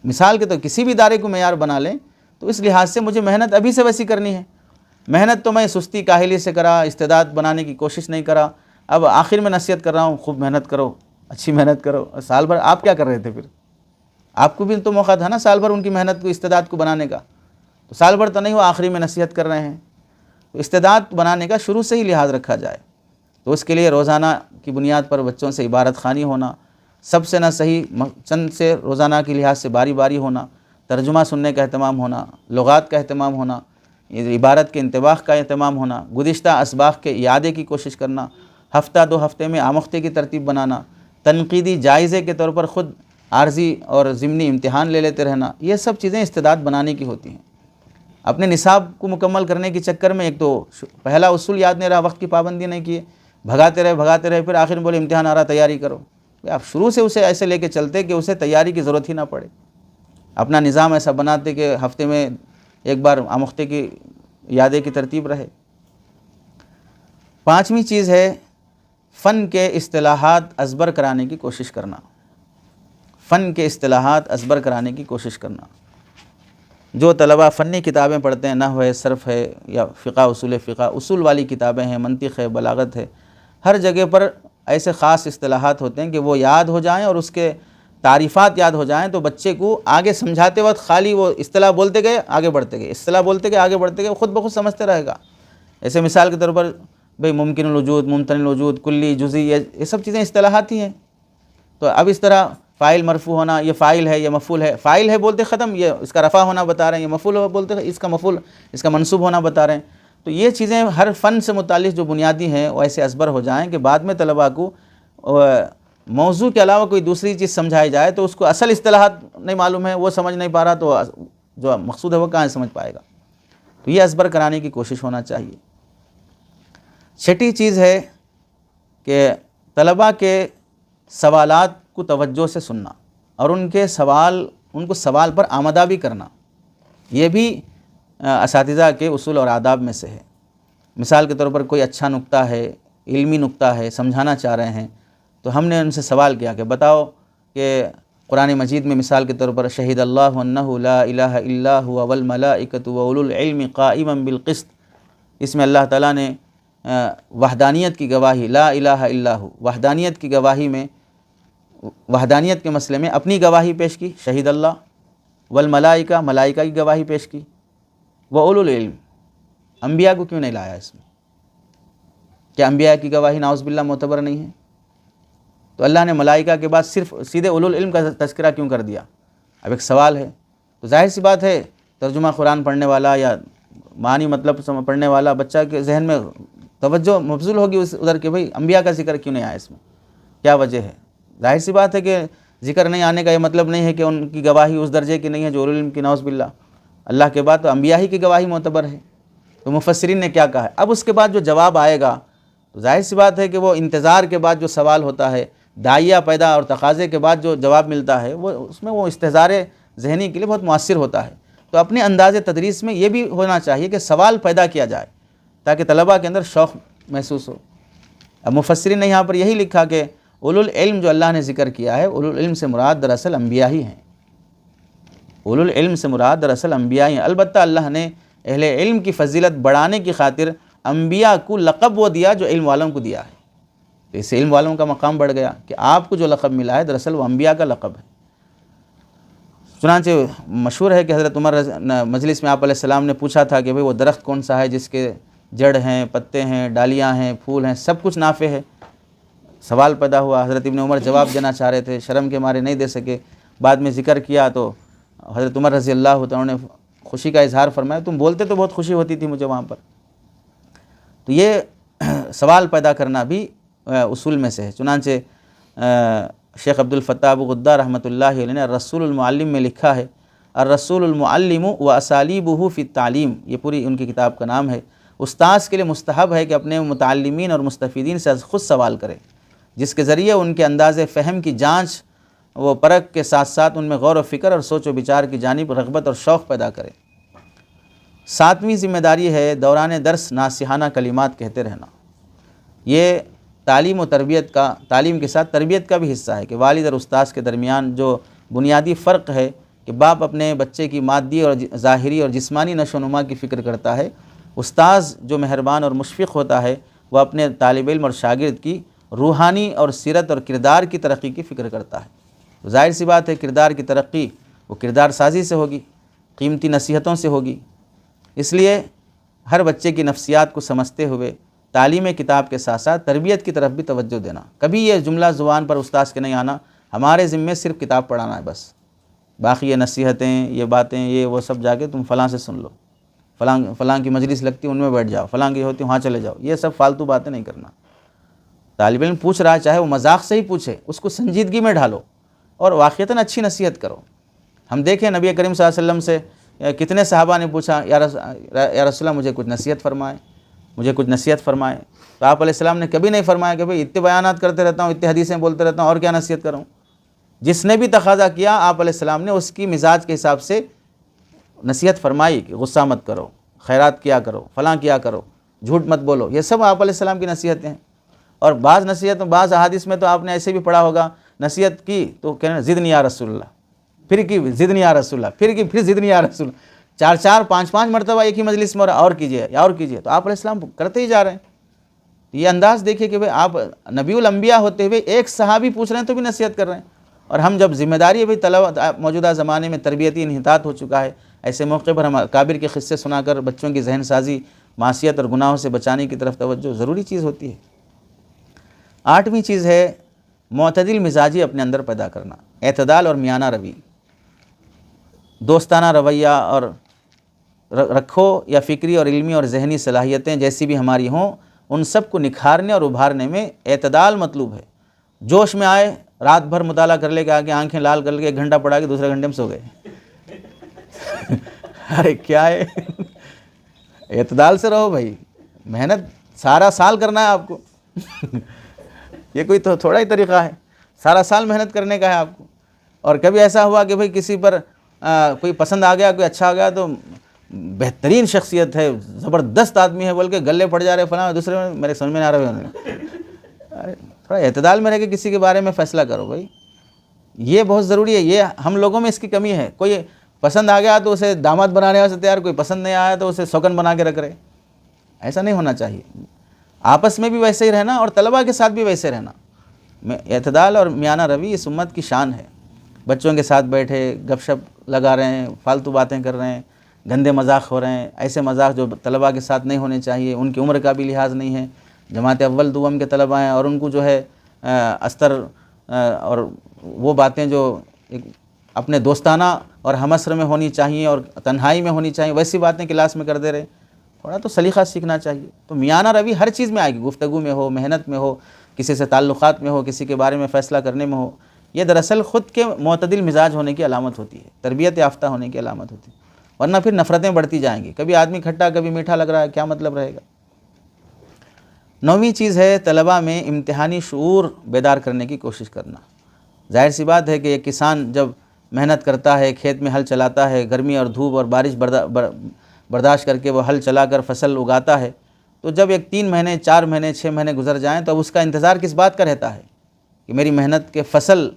Speaker 1: مثال کے تو کسی بھی ادارے کو معیار بنا لیں تو اس لحاظ سے مجھے محنت ابھی سے ویسی کرنی ہے۔ محنت تو میں سستی کاہلی سے کرا، استعداد بنانے کی کوشش نہیں کرا، اب آخر میں نصیحت کر رہا ہوں خوب محنت کرو، اچھی محنت کرو. سال بھر آپ کیا کر رہے تھے؟ پھر آپ کو بھی تو موقع تھا نا سال بھر ان کی محنت کو، استعداد کو بنانے کا. تو سال بھر تو نہیں، وہ آخری میں نصیحت کر رہے ہیں. تو استعداد بنانے کا شروع سے ہی لحاظ رکھا جائے. تو اس کے لیے روزانہ کی بنیاد پر بچوں سے عبارت خوانی ہونا، سب سے نہ صحیح چند سے روزانہ کی لحاظ سے باری باری ہونا، ترجمہ سننے کا اہتمام ہونا، لغات کا اہتمام ہونا، عبارت کے انطباق کا اہتمام ہونا، گزشتہ اسباق کے اعادے کی کوشش کرنا، ہفتہ 2 ہفتے میں آموختے کی ترتیب بنانا، تنقیدی جائزے کے طور پر خود عارضی اور ضمنی امتحان لے لیتے رہنا. یہ سب چیزیں استعداد بنانے کی ہوتی ہیں. اپنے نصاب کو مکمل کرنے کے چکر میں ایک تو پہلا اصول یاد نہیں رہا، وقت کی پابندی نہیں کی، بھگاتے رہے، پھر آخر میں بولے امتحان آ رہا تیاری کرو. آپ شروع سے اسے ایسے لے کے چلتے کہ اسے تیاری کی ضرورت ہی نہ پڑے. اپنا نظام ایسا بناتے کہ ہفتے میں ایک بار آموختے کی یادیں کی ترتیب رہے. 5ویں چیز ہے فن کے اصطلاحات ازبر کرانے کی کوشش کرنا. فن کے اصطلاحات ازبر کرانے کی کوشش کرنا. جو طلبہ فنی کتابیں پڑھتے ہیں، نحو ہے، صرف ہے، یا فقہ اصول والی کتابیں ہیں، منطق ہے، بلاغت ہے، ہر جگہ پر ایسے خاص اصطلاحات ہوتے ہیں کہ وہ یاد ہو جائیں اور اس کے تعریفات یاد ہو جائیں تو بچے کو آگے سمجھاتے وقت خالی وہ اصطلاح بولتے گئے آگے بڑھتے گئے، اصطلاح بولتے گئے آگے بڑھتے گئے، خود بخود سمجھتے رہے گا. ایسے مثال کے طور پر بھئی ممکن الوجود، ممتنع الوجود، کلی، جزئی، یہ سب چیزیں اصطلاحات ہی ہیں. تو اب اس طرح فاعل مرفوع ہونا، یہ فاعل ہے، یہ مفعول ہے، فاعل ہے بولتے ختم، یہ اس کا رفع ہونا بتا رہے ہیں، یہ مفعول بولتے اس کا مفعول، اس کا منصوب ہونا بتا رہے ہیں. تو یہ چیزیں ہر فن سے متعلق جو بنیادی ہیں وہ ایسے ازبر ہو جائیں کہ بعد میں طلباء کو موضوع کے علاوہ کوئی دوسری چیز سمجھائی جائے تو اس کو اصل اصطلاحات نہیں معلوم ہے، وہ سمجھ نہیں پا رہا، تو جو مقصود ہے وہ کہاں سمجھ پائے گا. تو یہ ازبر کرانے کی کوشش ہونا چاہیے. 6ٹھی چیز ہے کہ طلباء کے سوالات کو توجہ سے سننا اور ان کو سوال پر آمادہ بھی کرنا. یہ بھی اساتذہ کے اصول اور آداب میں سے ہے. مثال کے طور پر کوئی اچھا نکتہ ہے، علمی نکتہ ہے، سمجھانا چاہ رہے ہیں، تو ہم نے ان سے سوال کیا کہ بتاؤ کہ قرآن مجید میں مثال کے طور پر شہید اللہ انہ لا الہ الا هو والملائکۃ واولو العلم قائما بالقسط، اس میں اللہ تعالیٰ نے وحدانیت کی گواہی، لا الہ الا ہو، وحدانیت کی گواہی میں، وحدانیت کے مسئلے میں اپنی گواہی پیش کی شہید اللہ، والملائکہ، ملائکہ کی گواہی پیش کی، واولو العلم، انبیاء کو کیوں نہیں لایا اس میں؟ کیا انبیاء کی گواہی نعوذ باللہ معتبر نہیں ہے؟ تو اللہ نے ملائکہ کے بعد صرف سیدھے اولو العلم کا تذکرہ کیوں کر دیا؟ اب ایک سوال ہے. تو ظاہر سی بات ہے ترجمہ قرآن پڑھنے والا یا معنی مطلب پڑھنے والا بچہ کے ذہن میں توجہ مبذول ہوگی ادھر کہ بھئی انبیاء کا ذکر کیوں نہیں آیا اس میں، کیا وجہ ہے؟ ظاہر سی بات ہے کہ ذکر نہیں آنے کا یہ مطلب نہیں ہے کہ ان کی گواہی اس درجے کی نہیں ہے جو اولو العلم کی، نعوذ باللہ. اللہ کے بعد تو انبیاء ہی کی گواہی معتبر ہے. تو مفسرین نے کیا کہا ہے؟ اب اس کے بعد جو جواب آئے گا تو ظاہر سی بات ہے کہ وہ انتظار کے بعد جو سوال ہوتا ہے، داعیہ پیدا اور تقاضے کے بعد جو جواب ملتا ہے، وہ اس میں وہ استحضار ذہنی کے لیے بہت مؤثر ہوتا ہے. تو اپنے انداز تدریس میں یہ بھی ہونا چاہیے کہ سوال پیدا کیا جائے تاکہ طلباء کے اندر شوق محسوس ہو. اب مفسرین نے یہاں پر یہی لکھا کہ اولو العلم جو اللہ نے ذکر کیا ہے، اولو العلم سے مراد دراصل انبیاء ہی ہیں. اولو العلم سے مراد دراصل انبیاء ہی ہیں. البتہ اللہ نے اہل علم کی فضیلت بڑھانے کی خاطر انبیاء کو لقب وہ دیا جو علم والوں کو دیا ہے. تو اس سے علم والوں کا مقام بڑھ گیا کہ آپ کو جو لقب ملا ہے دراصل وہ انبیاء کا لقب ہے. چنانچہ مشہور ہے کہ حضرت عمر مجلس میں آپ علیہ السلام نے پوچھا تھا کہ بھئی وہ درخت کون سا ہے جس کے جڑ ہیں، پتے ہیں، ڈالیاں ہیں، پھول ہیں، سب کچھ نافع ہے. سوال پیدا ہوا. حضرت ابن عمر جواب دینا چاہ رہے تھے، شرم کے مارے نہیں دے سکے. بعد میں ذکر کیا تو حضرت عمر رضی اللہ عنہ نے خوشی کا اظہار فرمایا، تم بولتے تو بہت خوشی ہوتی تھی مجھے وہاں پر. تو یہ سوال پیدا کرنا بھی اصول میں سے ہے. چنانچہ شیخ عبد الفتاح ابو غدہ رحمۃ اللہ علیہ نے الرسول المعلم میں لکھا ہے، الرسول المعلم و اسالیبہ فی التعلیم، یہ پوری ان کی کتاب کا نام ہے. استاذ کے لیے مستحب ہے کہ اپنے متعلمین اور مستفیدین سے خود سوال کرے، جس کے ذریعے ان کے انداز فہم کی جانچ وہ پرکھ کے ساتھ ساتھ ان میں غور و فکر اور سوچ و بچار کی جانب رغبت اور شوق پیدا کرے. 7ویں ذمہ داری ہے دوران درس ناصحانہ کلمات کہتے رہنا. یہ تعلیم و تربیت کا، تعلیم کے ساتھ تربیت کا بھی حصہ ہے کہ والد اور استاذ کے درمیان جو بنیادی فرق ہے کہ باپ اپنے بچے کی مادی اور ظاہری اور جسمانی نشو و نما کی فکر کرتا ہے، استاذ جو مہربان اور مشفق ہوتا ہے وہ اپنے طالب علم اور شاگرد کی روحانی اور سیرت اور کردار کی ترقی کی فکر کرتا ہے۔ تو ظاہر سی بات ہے کردار کی ترقی وہ کردار سازی سے ہوگی، قیمتی نصیحتوں سے ہوگی۔ اس لیے ہر بچے کی نفسیات کو سمجھتے ہوئے تعلیم کتاب کے ساتھ ساتھ تربیت کی طرف بھی توجہ دینا۔ کبھی یہ جملہ زبان پر استاذ کے نہیں آنا، ہمارے ذمے صرف کتاب پڑھانا ہے بس، باقی یہ نصیحتیں، یہ باتیں، یہ وہ سب جا کے تم فلاں سے سن لو، فلاں کی مجلس لگتی ہے ان میں بیٹھ جاؤ، فلاں کی ہوتی ہے وہاں چلے جاؤ، یہ سب فالتو باتیں نہیں کرنا۔ طالب علم پوچھ رہا ہے چاہے وہ مذاق سے ہی پوچھے، اس کو سنجیدگی میں ڈھالو اور واقعتاً اچھی نصیحت کرو۔ ہم دیکھیں نبی کریم صلی اللہ علیہ وسلم سے کتنے صحابہ نے پوچھا یا رسول اللہ مجھے کچھ نصیحت فرمائیں، مجھے کچھ نصیحت فرمائیں، تو آپ علیہ السلام نے کبھی نہیں فرمایا کہ بھئی اتنے بیانات کرتے رہتا ہوں، اتنے حدیثیں بولتے رہتا ہوں، اور کیا نصیحت کروں۔ جس نے بھی تقاضا کیا آپ علیہ السلام نے اس کی مزاج کے حساب سے نصیحت فرمائی کہ غصہ مت کرو، خیرات کیا کرو، فلاں کیا کرو، جھوٹ مت بولو، یہ سب آپ علیہ السلام کی نصیحتیں ہیں۔ اور بعض احادیث میں تو آپ نے ایسے بھی پڑھا ہوگا، نصیحت کی تو کہنا زدنی یا رسول اللہ، پھر کی زدنی یا رسول اللہ، پھر زدنی یا رسول اللہ، 4 5 مرتبہ ایک ہی مجلس میں اور کیجئے اور کیجئے، تو آپ علیہ السلام کرتے ہی جا رہے ہیں۔ یہ انداز دیکھیے کہ آپ نبی الانبیاء ہوتے ہوئے ایک صحابی پوچھ رہے ہیں تو بھی نصیحت کر رہے ہیں، اور ہم جب ذمہ داری ہے طلبہ موجودہ زمانے میں تربیتی انحطاط ہو چکا ہے، ایسے موقع پر ہم اکابر کے قصے سنا کر بچوں کی ذہن سازی معصیت اور گناہوں سے بچانے کی طرف توجہ ضروری چیز ہوتی ہے۔ 8ویں چیز ہے معتدل مزاجی اپنے اندر پیدا کرنا، اعتدال اور میانہ روی، دوستانہ رویہ اور رکھو یا فکری اور علمی اور ذہنی صلاحیتیں جیسی بھی ہماری ہوں، ان سب کو نکھارنے اور ابھارنے میں اعتدال مطلوب ہے۔ جوش میں آئے رات بھر مطالعہ کر لے کے آگے آنکھیں لال کر کے 1 گھنٹہ پڑھا کے دوسرے گھنٹے میں سو گئے، ارے کیا ہے؟ اعتدال سے رہو بھائی، محنت سارا سال کرنا ہے آپ کو، یہ کوئی تو تھوڑا ہی طریقہ ہے، سارا سال محنت کرنے کا ہے آپ کو۔ اور کبھی ایسا ہوا کہ بھئی کسی پر کوئی پسند آ گیا، کوئی اچھا آ گیا، تو بہترین شخصیت ہے، زبردست آدمی ہے بول کے گلے پڑ جا رہے فلاں، دوسرے میں میرے سمجھ میں نہ آ رہے ہیں۔ ارے تھوڑا اعتدال میں رہ کے کسی کے بارے میں فیصلہ کرو بھائی، یہ بہت ضروری ہے۔ یہ ہم لوگوں میں اس کی کمی ہے، کوئی پسند آ گیا تو اسے داماد بنانے واسطے تیار، کوئی پسند نہیں آیا تو اسے سوگن بنا کے رکھ رہے، ایسا نہیں ہونا چاہیے۔ آپس میں بھی ویسے ہی رہنا اور طلباء کے ساتھ بھی ویسے رہنا۔ اعتدال اور میانہ روی اس امت کی شان ہے۔ بچوں کے ساتھ بیٹھے گپ شپ لگا رہے ہیں، فالتو باتیں کر رہے ہیں، گندے مذاق ہو رہے ہیں، ایسے مذاق جو طلباء کے ساتھ نہیں ہونے چاہیے، ان کی عمر کا بھی لحاظ نہیں ہے، جماعت اول دوم کے طلباء ہیں اور ان کو جو ہے استر اور وہ باتیں جو اپنے دوستانہ اور ہم عصر میں ہونی چاہیے اور تنہائی میں ہونی چاہیے، ویسی باتیں کلاس میں کر دے رہے، تھوڑا تو سلیقہ سیکھنا چاہیے۔ تو میانہ روی ہر چیز میں آئے گی، گفتگو میں ہو، محنت میں ہو، کسی سے تعلقات میں ہو، کسی کے بارے میں فیصلہ کرنے میں ہو، یہ دراصل خود کے معتدل مزاج ہونے کی علامت ہوتی ہے، تربیت یافتہ ہونے کی علامت ہوتی ہے، ورنہ پھر نفرتیں بڑھتی جائیں گی، کبھی آدمی کھٹا کبھی میٹھا لگ رہا ہے، کیا مطلب رہے گا۔ 9ویں چیز ہے طلباء میں امتحانی شعور بیدار کرنے کی کوشش کرنا۔ ظاہر سی بات ہے کہ ایک کسان جب محنت کرتا ہے، کھیت میں ہل چلاتا ہے، گرمی اور دھوپ اور بارش برداشت کر کے وہ ہل چلا کر فصل اگاتا ہے، تو جب ایک 3 مہینے 4 مہینے 6 مہینے گزر جائیں تو اب اس کا انتظار کس بات کا رہتا ہے کہ میری محنت کے فصل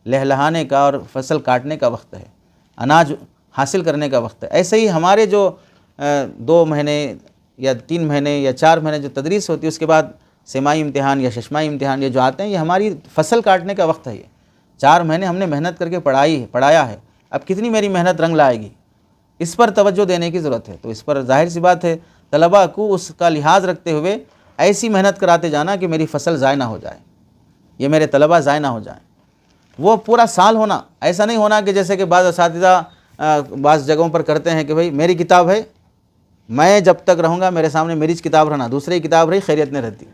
Speaker 1: لہلہانے کا اور فصل کاٹنے کا وقت ہے، اناج حاصل کرنے کا وقت ہے۔ ایسے ہی ہمارے جو 2 مہینے یا 3 مہینے یا 4 مہینے جو تدریس ہوتی ہے، اس کے بعد سیمائی امتحان یا ششمائی امتحان یہ جو آتے ہیں، یہ ہماری فصل کاٹنے کا وقت ہے۔ یہ 4 مہینے ہم نے محنت کر کے پڑھایا ہے، اب کتنی میری محنت رنگ لائے گی، اس پر توجہ دینے کی ضرورت ہے۔ تو اس پر ظاہر سی بات ہے طلباء کو اس کا لحاظ رکھتے ہوئے ایسی محنت کراتے جانا کہ میری فصل ضائع نہ ہو جائے، یہ میرے طلباء ضائع نہ ہو جائیں۔ وہ پورا سال ہونا، ایسا نہیں ہونا کہ جیسے کہ بعض اساتذہ بعض جگہوں پر کرتے ہیں کہ بھئی میری کتاب ہے، میں جب تک رہوں گا میرے سامنے میری کتاب رہنا، دوسری کتاب رہی خیریت نہیں رہتی۔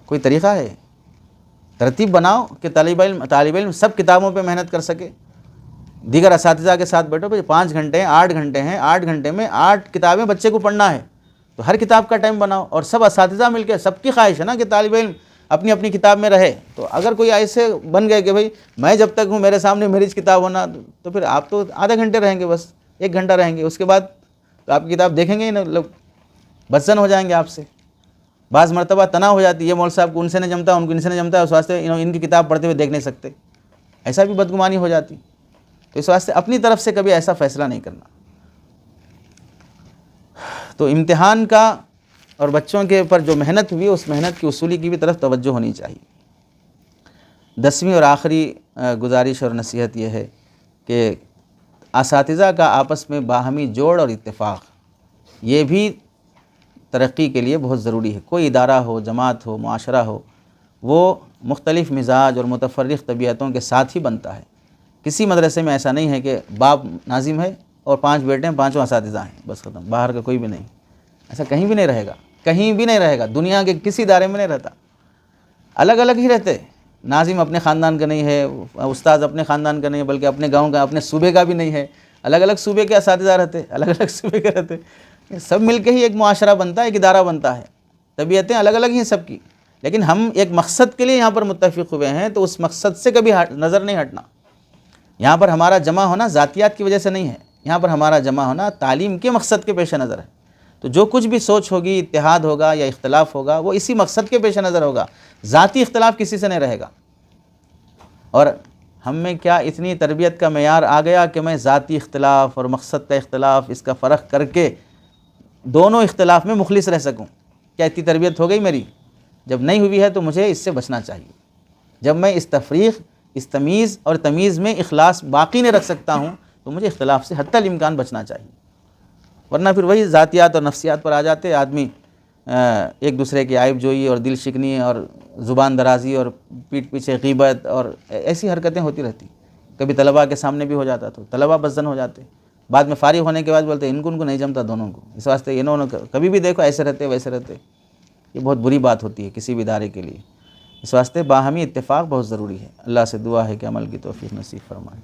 Speaker 1: کوئی طریقہ ہے؟ ترتیب بناؤ کہ طالب علم سب کتابوں پہ محنت کر سکے۔ دیگر اساتذہ کے ساتھ بیٹھو، 5 گھنٹے 8 گھنٹے ہیں، 8 گھنٹے میں 8 کتابیں بچے کو پڑھنا ہے، تو ہر کتاب کا ٹائم بناؤ، اور سب اساتذہ مل کے، سب کی خواہش ہے نا کہ طالب علم اپنی اپنی کتاب میں رہے۔ تو اگر کوئی ایسے بن گئے کہ بھئی میں جب تک ہوں میرے سامنے میری کتاب ہونا، تو پھر آپ تو آدھا گھنٹے رہیں گے، بس 1 گھنٹہ رہیں گے، اس کے بعد تو آپ کی کتاب دیکھیں گے ہی نا، لوگ بدزن ہو جائیں گے آپ سے۔ بعض مرتبہ تناؤ ہو جاتی ہے، یہ مول صاحب کو ان سے نہیں جمتا، ان کو ان سے نہیں جمتا، اس واسطے ان کی کتاب پڑھتے ہوئے دیکھ نہیں سکتے، ایسا بھی بدگمانی ہو جاتی۔ تو اس واسطے اپنی طرف سے کبھی ایسا فیصلہ نہیں کرنا۔ تو امتحان کا اور بچوں کے اوپر جو محنت ہوئی ہے اس محنت کی وصولی کی بھی طرف توجہ ہونی چاہیے۔ 10ویں اور آخری گزارش اور نصیحت یہ ہے کہ اساتذہ کا آپس میں باہمی جوڑ اور اتفاق یہ بھی ترقی کے لیے بہت ضروری ہے۔ کوئی ادارہ ہو، جماعت ہو، معاشرہ ہو، وہ مختلف مزاج اور متفرق طبیعتوں کے ساتھ ہی بنتا ہے۔ کسی مدرسے میں ایسا نہیں ہے کہ باپ ناظم ہے اور 5 بیٹے ہیں، 5 اساتذہ ہیں، بس ختم، باہر کا کوئی بھی نہیں۔ ایسا کہیں بھی نہیں رہے گا، کہیں بھی نہیں رہے گا، دنیا کے کسی ادارے میں نہیں رہتا۔ الگ الگ ہی رہتے، ناظم اپنے خاندان کا نہیں ہے، استاذ اپنے خاندان کا نہیں ہے، بلکہ اپنے گاؤں کا، اپنے صوبے کا بھی نہیں ہے، الگ الگ صوبے کے اساتذہ رہتے، الگ الگ صوبے کے رہتے، سب مل کے ہی ایک معاشرہ بنتا ہے، ایک ادارہ بنتا ہے۔ طبیعتیں الگ الگ ہیں سب کی، لیکن ہم ایک مقصد کے لیے یہاں پر متفق ہوئے ہیں، تو اس مقصد سے کبھی نظر نہیں ہٹنا۔ یہاں پر ہمارا جمع ہونا ذاتیات کی وجہ سے نہیں ہے، یہاں پر ہمارا جمع ہونا تعلیم کے مقصد کے پیش نظر ہے۔ تو جو کچھ بھی سوچ ہوگی، اتحاد ہوگا یا اختلاف ہوگا، وہ اسی مقصد کے پیش نظر ہوگا، ذاتی اختلاف کسی سے نہیں رہے گا۔ اور ہم میں کیا اتنی تربیت کا معیار آ گیا کہ میں ذاتی اختلاف اور مقصد کا اختلاف، اس کا فرق کر کے دونوں اختلاف میں مخلص رہ سکوں؟ کیا اتنی تربیت ہو گئی میری؟ جب نہیں ہوئی ہے تو مجھے اس سے بچنا چاہیے۔ جب میں اس تفریق، اس تمیز اور تمیز میں اخلاص باقی نہیں رکھ سکتا ہوں تو مجھے اختلاف سے حتی الامکان بچنا چاہیے، ورنہ پھر وہی ذاتیات اور نفسیات پر آ جاتے، آدمی ایک دوسرے کی عیب جوئی اور دل شکنی اور زبان درازی اور پیٹھ پیچھے غیبت اور ایسی حرکتیں ہوتی رہتی۔ کبھی طلباء کے سامنے بھی ہو جاتا تو طلباء بزن ہو جاتے، بعد میں فارغ ہونے کے بعد بولتے ان کو نہیں جمتا دونوں کو، اس واسطے انہوں نے کبھی بھی دیکھو ایسے رہتے ویسے رہتے۔ یہ بہت بری بات ہوتی ہے کسی بھی ادارے کے لیے، اس واسطے باہمی اتفاق بہت ضروری ہے۔ اللہ سے دعا ہے کہ عمل کی توفیق نصیب فرمائے۔